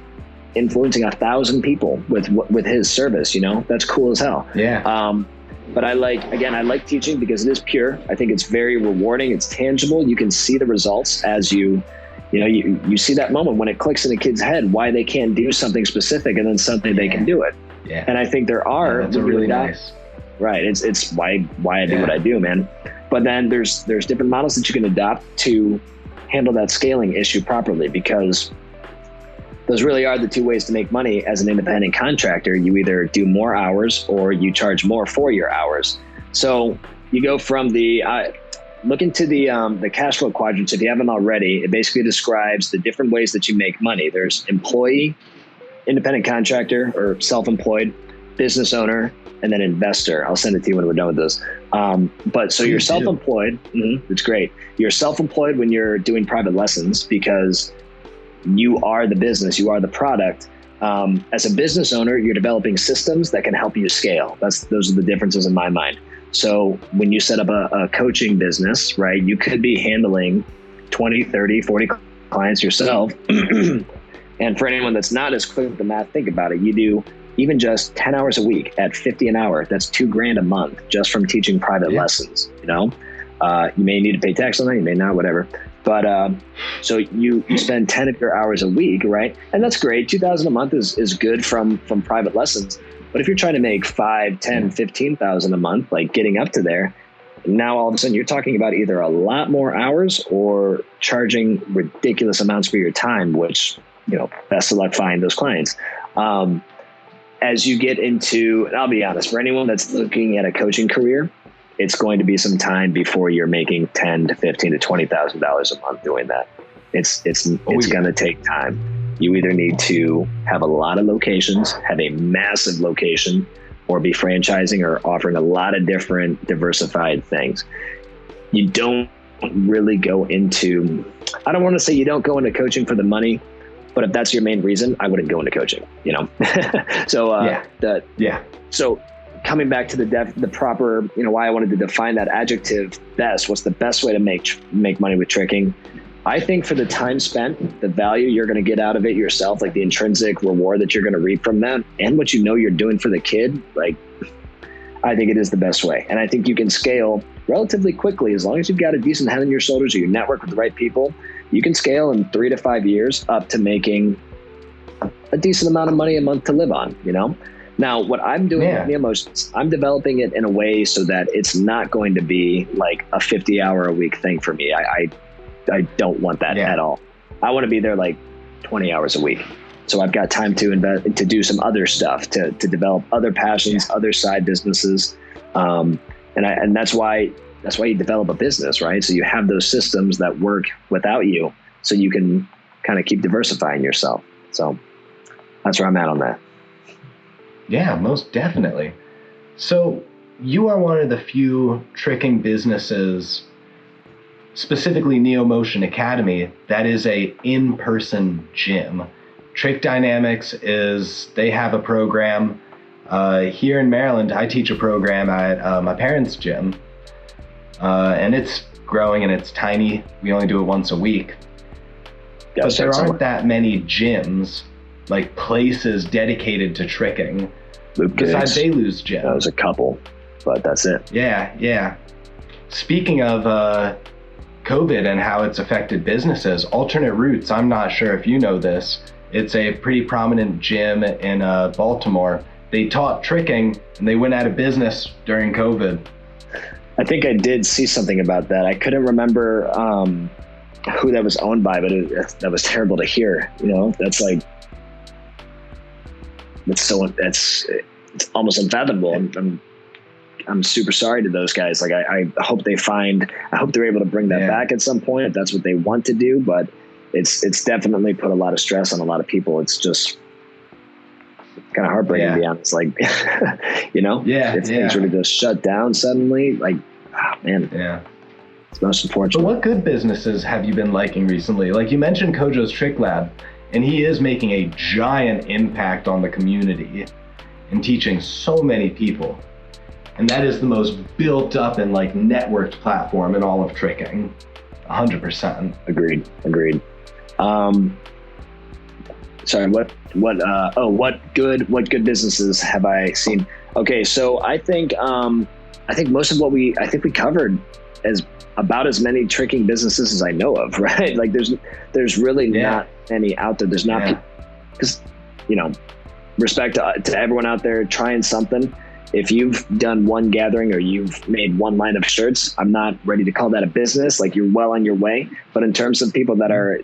influencing 1,000 people with his service. That's cool as hell. Yeah. But I like teaching because it is pure. I think it's very rewarding. It's tangible. You can see the results as you see that moment when it clicks in a kid's head, why they can't do something specific, and then suddenly they can do it. Yeah. And I think there are that's really nice. Right. It's why I do what I do, man. But then there's different models that you can adopt to handle that scaling issue properly, because those really are the 2 ways to make money as an independent contractor. You either do more hours or you charge more for your hours. So you go from look into the cash flow quadrants if you haven't already. It basically describes the different ways that you make money. There's employee, independent contractor or self-employed, business owner, and then investor. I'll send it to you when we're done with this. But so you're self-employed. It's great. You're self-employed when you're doing private lessons because you are the business, you are the product. As a business owner, you're developing systems that can help you scale. Those are the differences in my mind. So when you set up a coaching business, right, you could be handling 20, 30, 40 clients yourself. And for anyone that's not as quick with the math, think about it. You do even just 10 hours a week at 50 an hour. That's $2,000 a month just from teaching private lessons. You may need to pay tax on that, you may not, whatever. But so you spend 10 of your hours a week, right? And that's great. $2,000 a month is good from private lessons. But if you're trying to make 5, 10, 15,000 a month, like getting up to there, now all of a sudden you're talking about either a lot more hours or charging ridiculous amounts for your time, which, best of luck finding those clients. As you get into, and I'll be honest, for anyone that's looking at a coaching career, it's going to be some time before you're making $10,000 to $15,000 to $20,000 a month doing that. It's going to take time. You either need to have a lot of locations, have a massive location, or be franchising or offering a lot of different diversified things. You don't really go into, I don't want to say you don't go into coaching for the money, but if that's your main reason, I wouldn't go into coaching, So, So coming back to the proper, why I wanted to define that adjective best, what's the best way to make money with tricking? I think for the time spent, the value you're going to get out of it yourself, like the intrinsic reward that you're going to reap from that, and what you're doing for the kid, like, I think it is the best way. And I think you can scale relatively quickly as long as you've got a decent head on your shoulders or you network with the right people. You can scale in 3 to 5 years up to making a decent amount of money a month to live on, Now, what I'm doing at Neomos, I'm developing it in a way so that it's not going to be like a 50-hour-a-week thing for me. don't want that at all. I want to be there like 20 hours a week. So I've got time to invest, to do some other stuff, to develop other passions, other side businesses. And that's why you develop a business, right? So you have those systems that work without you, so you can kind of keep diversifying yourself. So that's where I'm at on that. Yeah, most definitely. So you are one of the few tricking businesses, specifically Neo Motion Academy, that is a in-person gym. Trick Dynamics they have a program here in Maryland. I teach a program at my parents' gym, and it's growing and it's tiny. We only do it once a week. But there aren't that many gyms, like places dedicated to tricking. Besides Baylou's gym. That was a couple, but that's it. Yeah. Speaking of COVID and how it's affected businesses, Alternate Routes, I'm not sure if you know this, it's a pretty prominent gym in Baltimore. They taught tricking and they went out of business during COVID. I think I did see something about that. I couldn't remember who that was owned by, but that was terrible to hear. That's like, it's almost unfathomable. I'm super sorry to those guys. Like I hope they're able to bring that back at some point if that's what they want to do, but it's definitely put a lot of stress on a lot of people. It's just kind of heartbreaking to be honest. Like, if things were to just shut down suddenly, like, oh, man. Yeah. It's most unfortunate. But what good businesses have you been liking recently? Like you mentioned Kojo's Trick Lab, and he is making a giant impact on the community and teaching so many people. And that is the most built up and like networked platform in all of tricking. 100%. Agreed. Sorry, what good businesses have I seen? Okay, so I think most of what we covered about as many tricking businesses as I know of, right? Like there's really not any out there. There's not, because, respect to everyone out there trying something. If you've done one gathering or you've made one line of shirts, I'm not ready to call that a business. Like, you're well on your way. But in terms of people that are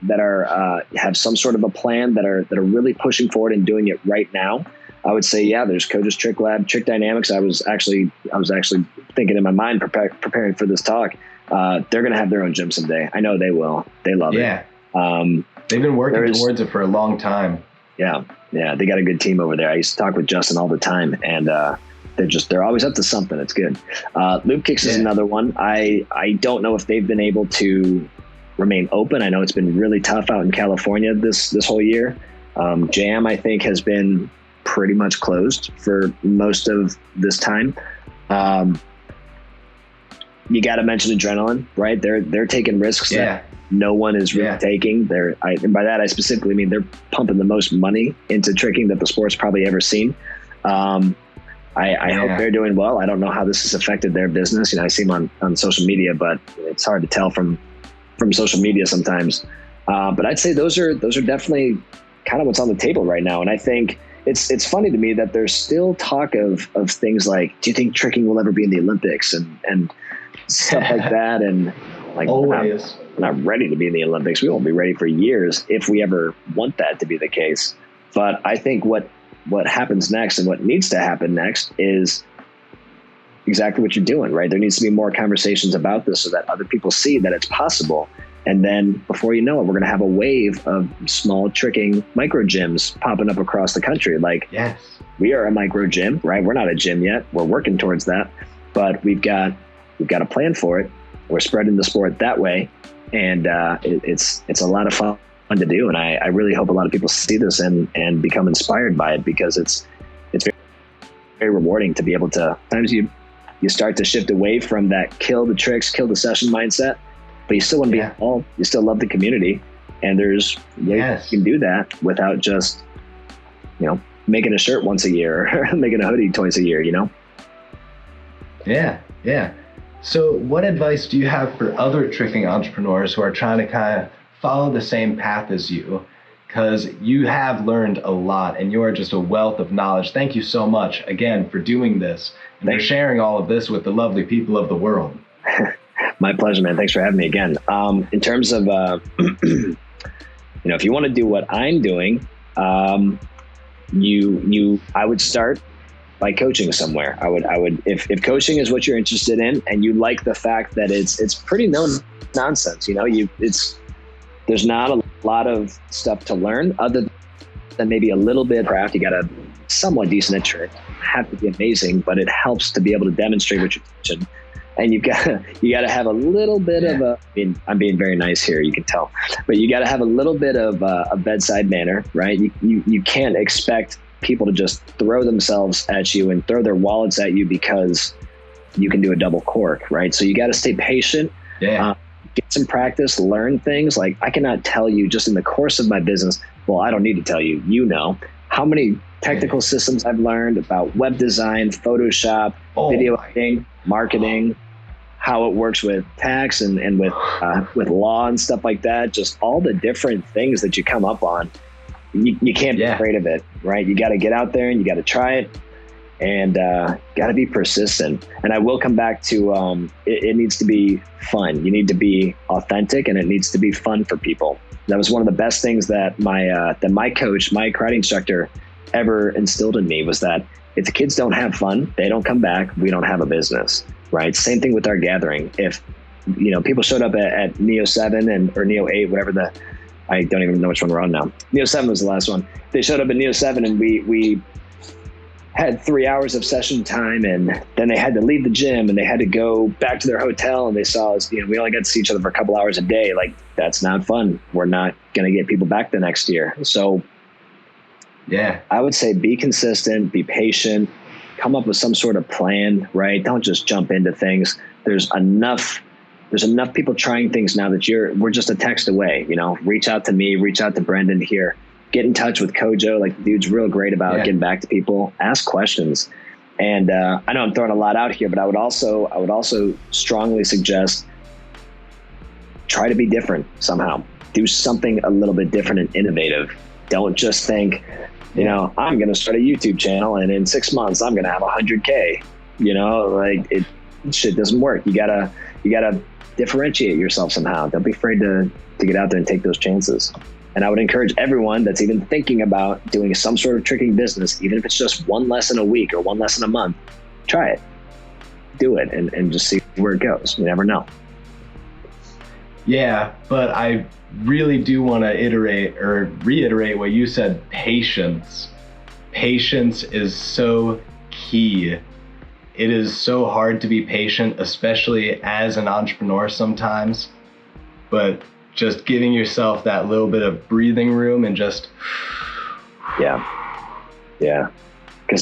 have some sort of a plan, that are really pushing forward and doing it right now, I would say, there's Kojo's Trick Lab, Trick Dynamics. I was actually thinking in my mind, preparing for this talk. They're going to have their own gym someday. I know they will. They love it. They've been working towards it for a long time. Yeah. They got a good team over there. I used to talk with Justin all the time, and they're always up to something. It's good. Loop Kicks is another one. I don't know if they've been able to remain open. I know it's been really tough out in California this whole year. Jam, I think, has been pretty much closed for most of this time. You got to mention Adrenaline, right? They're taking risks that no one is really taking. And by that I specifically mean they're pumping the most money into tricking that the sport's probably ever seen. I hope they're doing well. I don't know how this has affected their business. I see them on social media, but it's hard to tell from social media sometimes. But I'd say those are definitely kind of what's on the table right now. And I think it's funny to me that there's still talk of things like, do you think tricking will ever be in the Olympics and stuff like that? And like, always. We're not ready to be in the Olympics. We won't be ready for years if we ever want that to be the case. But I think what happens next and what needs to happen next is exactly what you're doing, right? There needs to be more conversations about this so that other people see that it's possible. And then before you know it, we're going to have a wave of small tricking micro gyms popping up across the country. Like, we are a micro gym, right? We're not a gym yet. We're working towards that, but we've got a plan for it. We're spreading the sport that way. And it's a lot of fun to do. And I really hope a lot of people see this and become inspired by it, because it's very, very rewarding to be able to, sometimes you start to shift away from that kill the tricks, kill the session mindset, but you still want to be involved. You still love the community, and there's ways you can do that without just, making a shirt once a year or making a hoodie twice a year, Yeah. So what advice do you have for other tricking entrepreneurs who are trying to kind of follow the same path as you? Because you have learned a lot and you are just a wealth of knowledge. Thank you so much again for doing this and for sharing all of this with the lovely people of the world. My pleasure, man. Thanks for having me again. In terms of, if you want to do what I'm doing, I would start by coaching somewhere. I would, if coaching is what you're interested in, and you like the fact that it's pretty no nonsense, there's not a lot of stuff to learn other than maybe a little bit of craft. You got a somewhat decent at trick, have to be amazing, but it helps to be able to demonstrate what you're teaching. And you got to have a little bit of I'm being very nice here, you can tell, but you got to have a little bit of a bedside manner, right? You can't expect people to just throw themselves at you and throw their wallets at you because you can do a double cork, right? So you got to stay patient, get some practice, learn things. Like, I cannot tell you just in the course of my business, well, I don't need to tell you, how many technical systems I've learned about web design, Photoshop, video editing, marketing, how it works with tax and with law and stuff like that. Just all the different things that you come up on. You can't be afraid of it, right? You got to get out there and you got to try it, and got to be persistent. And I will come back to it needs to be fun. You need to be authentic, and it needs to be fun for people. That was one of the best things that my coach, my karate instructor, ever instilled in me, was that if the kids don't have fun, they don't come back, we don't have a business, right? Same thing with our gathering. If people showed up at Neo 7 or Neo 8, whatever I don't even know which one we're on now. Neo 7 was the last one. They showed up at Neo 7 and we had 3 hours of session time, and then they had to leave the gym and they had to go back to their hotel, and they saw us, we only got to see each other for a couple hours a day. Like, that's not fun. We're not going to get people back the next year. So I would say be consistent, be patient, come up with some sort of plan, right? Don't just jump into things. There's enough people trying things now that we're just a text away, reach out to me, reach out to Brendan here, get in touch with Kojo. Like, the dude's real great about getting back to people, ask questions. And I know I'm throwing a lot out here, but I would also strongly suggest try to be different somehow. Do something a little bit different and innovative. Don't just think, I'm going to start a YouTube channel and in 6 months I'm going to have 100K. Shit doesn't work. You gotta differentiate yourself somehow. Don't be afraid to get out there and take those chances. And I would encourage everyone that's even thinking about doing some sort of tricking business, even if it's just one lesson a week or one lesson a month, try it, do it, and just see where it goes. You never know. Yeah, but I really do want to reiterate what you said. Patience is so key. It is so hard to be patient, especially as an entrepreneur sometimes, but just giving yourself that little bit of breathing room and just because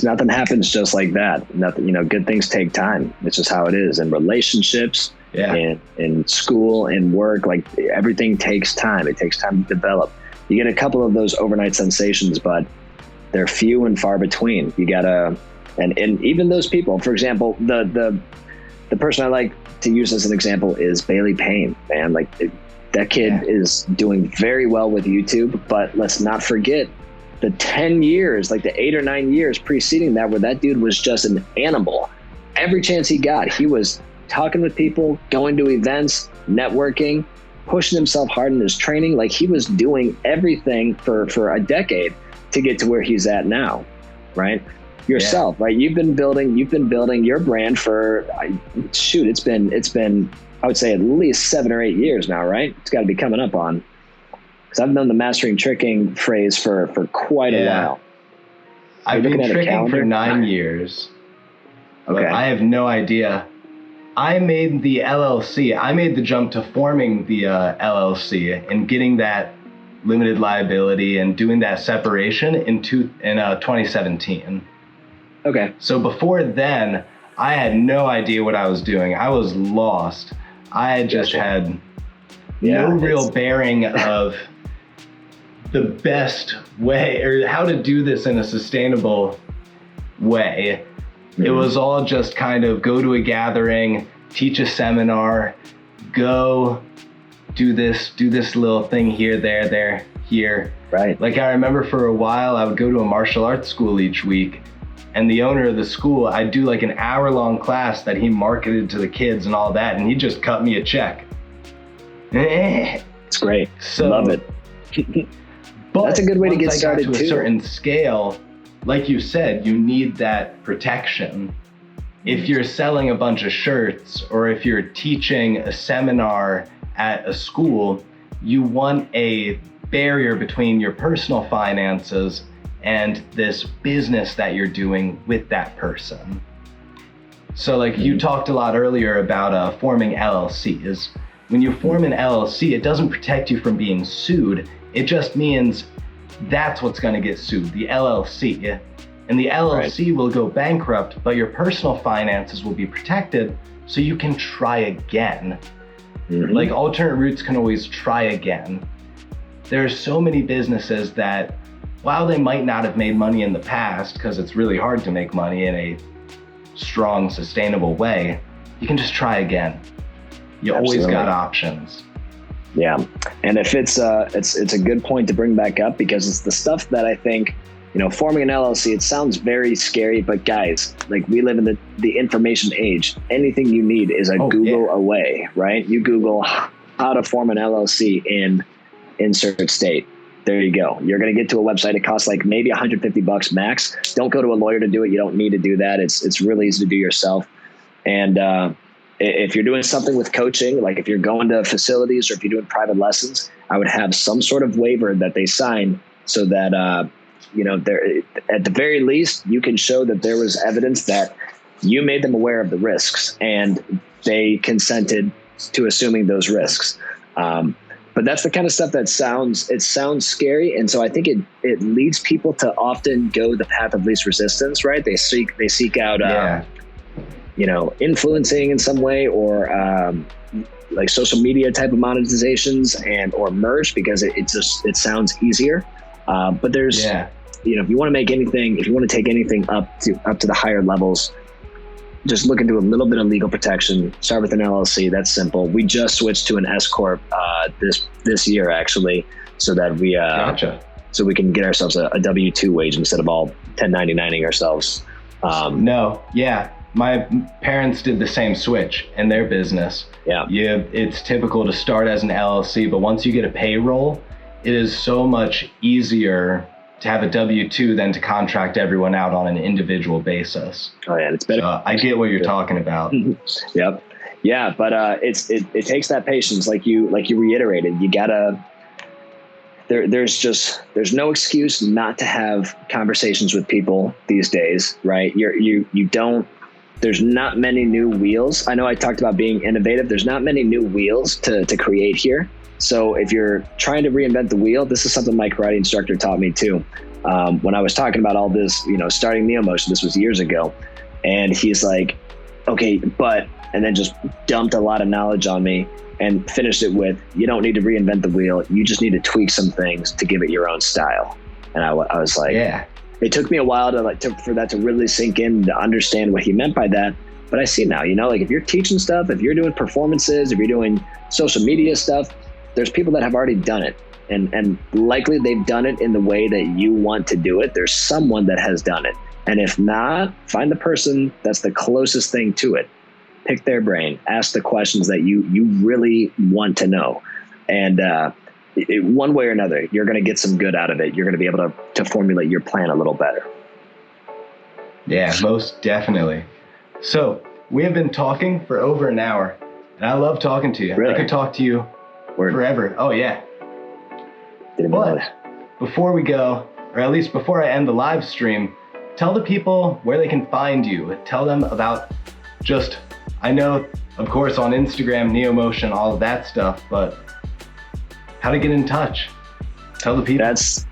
nothing happens just like that. Nothing, good things take time. It's just how it is. And relationships and in school and work, like, everything takes time. It takes time to develop. You get a couple of those overnight sensations, but they're few and far between. You gotta, and even those people, for example, the person I like to use as an example is Bailey Payne, man. Like, that kid is doing very well with YouTube, but let's not forget the 10 years, like the 8 or 9 years preceding that, where that dude was just an animal. Every chance he got, he was talking with people, going to events, networking, pushing himself hard in his training. Like, he was doing everything for a decade to get to where he's at now, right? Yourself, right? You've been building your brand for, it's been, I would say, at least 7 or 8 years now, right? It's got to be coming up on, because I've known the mastering tricking phrase for quite a while. I've been tricking for 9 years. Okay. But I have no idea. I made the LLC. I made the jump to forming the LLC and getting that limited liability and doing that separation in 2017. Okay. So before then, I had no idea what I was doing. I was lost. I had just had no real bearing of the best way or how to do this in a sustainable way. Mm-hmm. It was all just kind of go to a gathering, teach a seminar, go do this little thing here, there, here. Right. Like, I remember for a while I would go to a martial arts school each week, And the owner of the school, I do like an hour-long class that he marketed to the kids and all that, and he just cut me a check. It's great. So, love it. But that's a good way to get started to too. a certain scale, like you said, you need that protection. If you're selling a bunch of shirts, or if you're teaching a seminar at a school, you want a barrier between your personal finances and this business that you're doing with that person. So like you talked a lot earlier about forming LLCs. When you form an LLC, it doesn't protect you from being sued. It just means that's what's going to get sued, the LLC. And the LLC will go bankrupt, but your personal finances will be protected so you can try again. Like alternate routes can always try again. There are so many businesses that, while they might not have made money in the past, because it's really hard to make money in a strong, sustainable way, you can just try again. You always got options. Yeah, and if it's a good point to bring back up, because it's the stuff that I think, forming an LLC, it sounds very scary, but guys, like we live in the information age. Anything you need is a Google away, right? You Google how to form an LLC in insert state. There you go. You're going to get to a website. It costs like maybe $150 max. Don't go to a lawyer to do it. You don't need to do that. It's really easy to do yourself. And if you're doing something with coaching, like if you're going to facilities or if you're doing private lessons, I would have some sort of waiver that they sign so that, at the very least, you can show that there was evidence that you made them aware of the risks and they consented to assuming those risks. But that's the kind of stuff that sounds scary. And so I think it leads people to often go the path of least resistance, right? They seek out, influencing in some way, or like social media type of monetizations or merch, because it sounds easier. But there's, if you want to make anything, if you want to take anything up to the higher levels, just look into a little bit of legal protection. Start with an LLC. That's simple. We just switched to an S corp this year, actually, so that we so we can get ourselves a W-2 wage instead of all 1099ing ourselves. My parents did the same switch in their business. It's typical to start as an LLC, but once you get a payroll, it is so much easier to have a W-2 than to contract everyone out on an individual basis. Oh yeah, it's better. So I get what you're talking about. Yep. Yeah, but it takes that patience, like you reiterated. You gotta. There's no excuse not to have conversations with people these days, right? You don't. There's not many new wheels. I know I talked about being innovative. There's not many new wheels to create here. So if you're trying to reinvent the wheel, this is something my karate instructor taught me too. When I was talking about all this, starting Milhoan, this was years ago, and he's like, okay, and then just dumped a lot of knowledge on me and finished it with, you don't need to reinvent the wheel. You just need to tweak some things to give it your own style. And I was like, it took me a while for that to really sink in, to understand what he meant by that. But I see now, like if you're teaching stuff, if you're doing performances, if you're doing social media stuff, there's people that have already done it, and likely they've done it in the way that you want to do it. There's someone that has done it. And if not, find the person that's the closest thing to it. Pick their brain, ask the questions that you really want to know. And one way or another, you're going to get some good out of it. You're going to be able to formulate your plan a little better. Yeah, most definitely. So we have been talking for over an hour, and I love talking to you. Really? I could talk to you forever. Oh yeah. But before we go, or at least before I end the live stream, tell the people where they can find you. Tell them about I know, of course, on Instagram, NeoMotion, all of that stuff, but how to get in touch. Tell the people. That's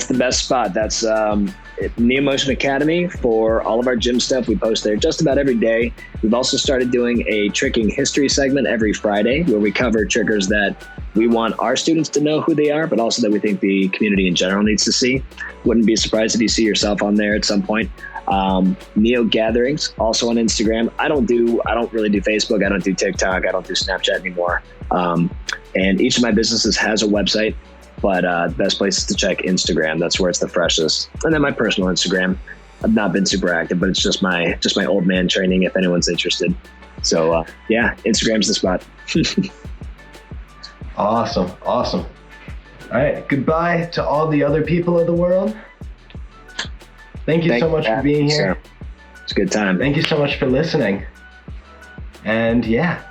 the best spot. That's NeoMotion Academy for all of our gym stuff. We post there just about every day. We've also started doing a tricking history segment every Friday, where we cover triggers that we want our students to know who they are, but also that we think the community in general needs to see. Wouldn't be surprised if you see yourself on there at some point. Neo Gatherings, also on Instagram. I don't really do Facebook. I don't do TikTok. I don't do Snapchat anymore. And each of my businesses has a website, but the best place is to check Instagram. That's where it's the freshest. And then my personal Instagram, I've not been super active, but it's just my old man training if anyone's interested. So yeah, Instagram's the spot. Awesome. All right. Goodbye to all the other people of the world. Thank you so much for being here. It's a good time. Thank you so much for listening. And yeah,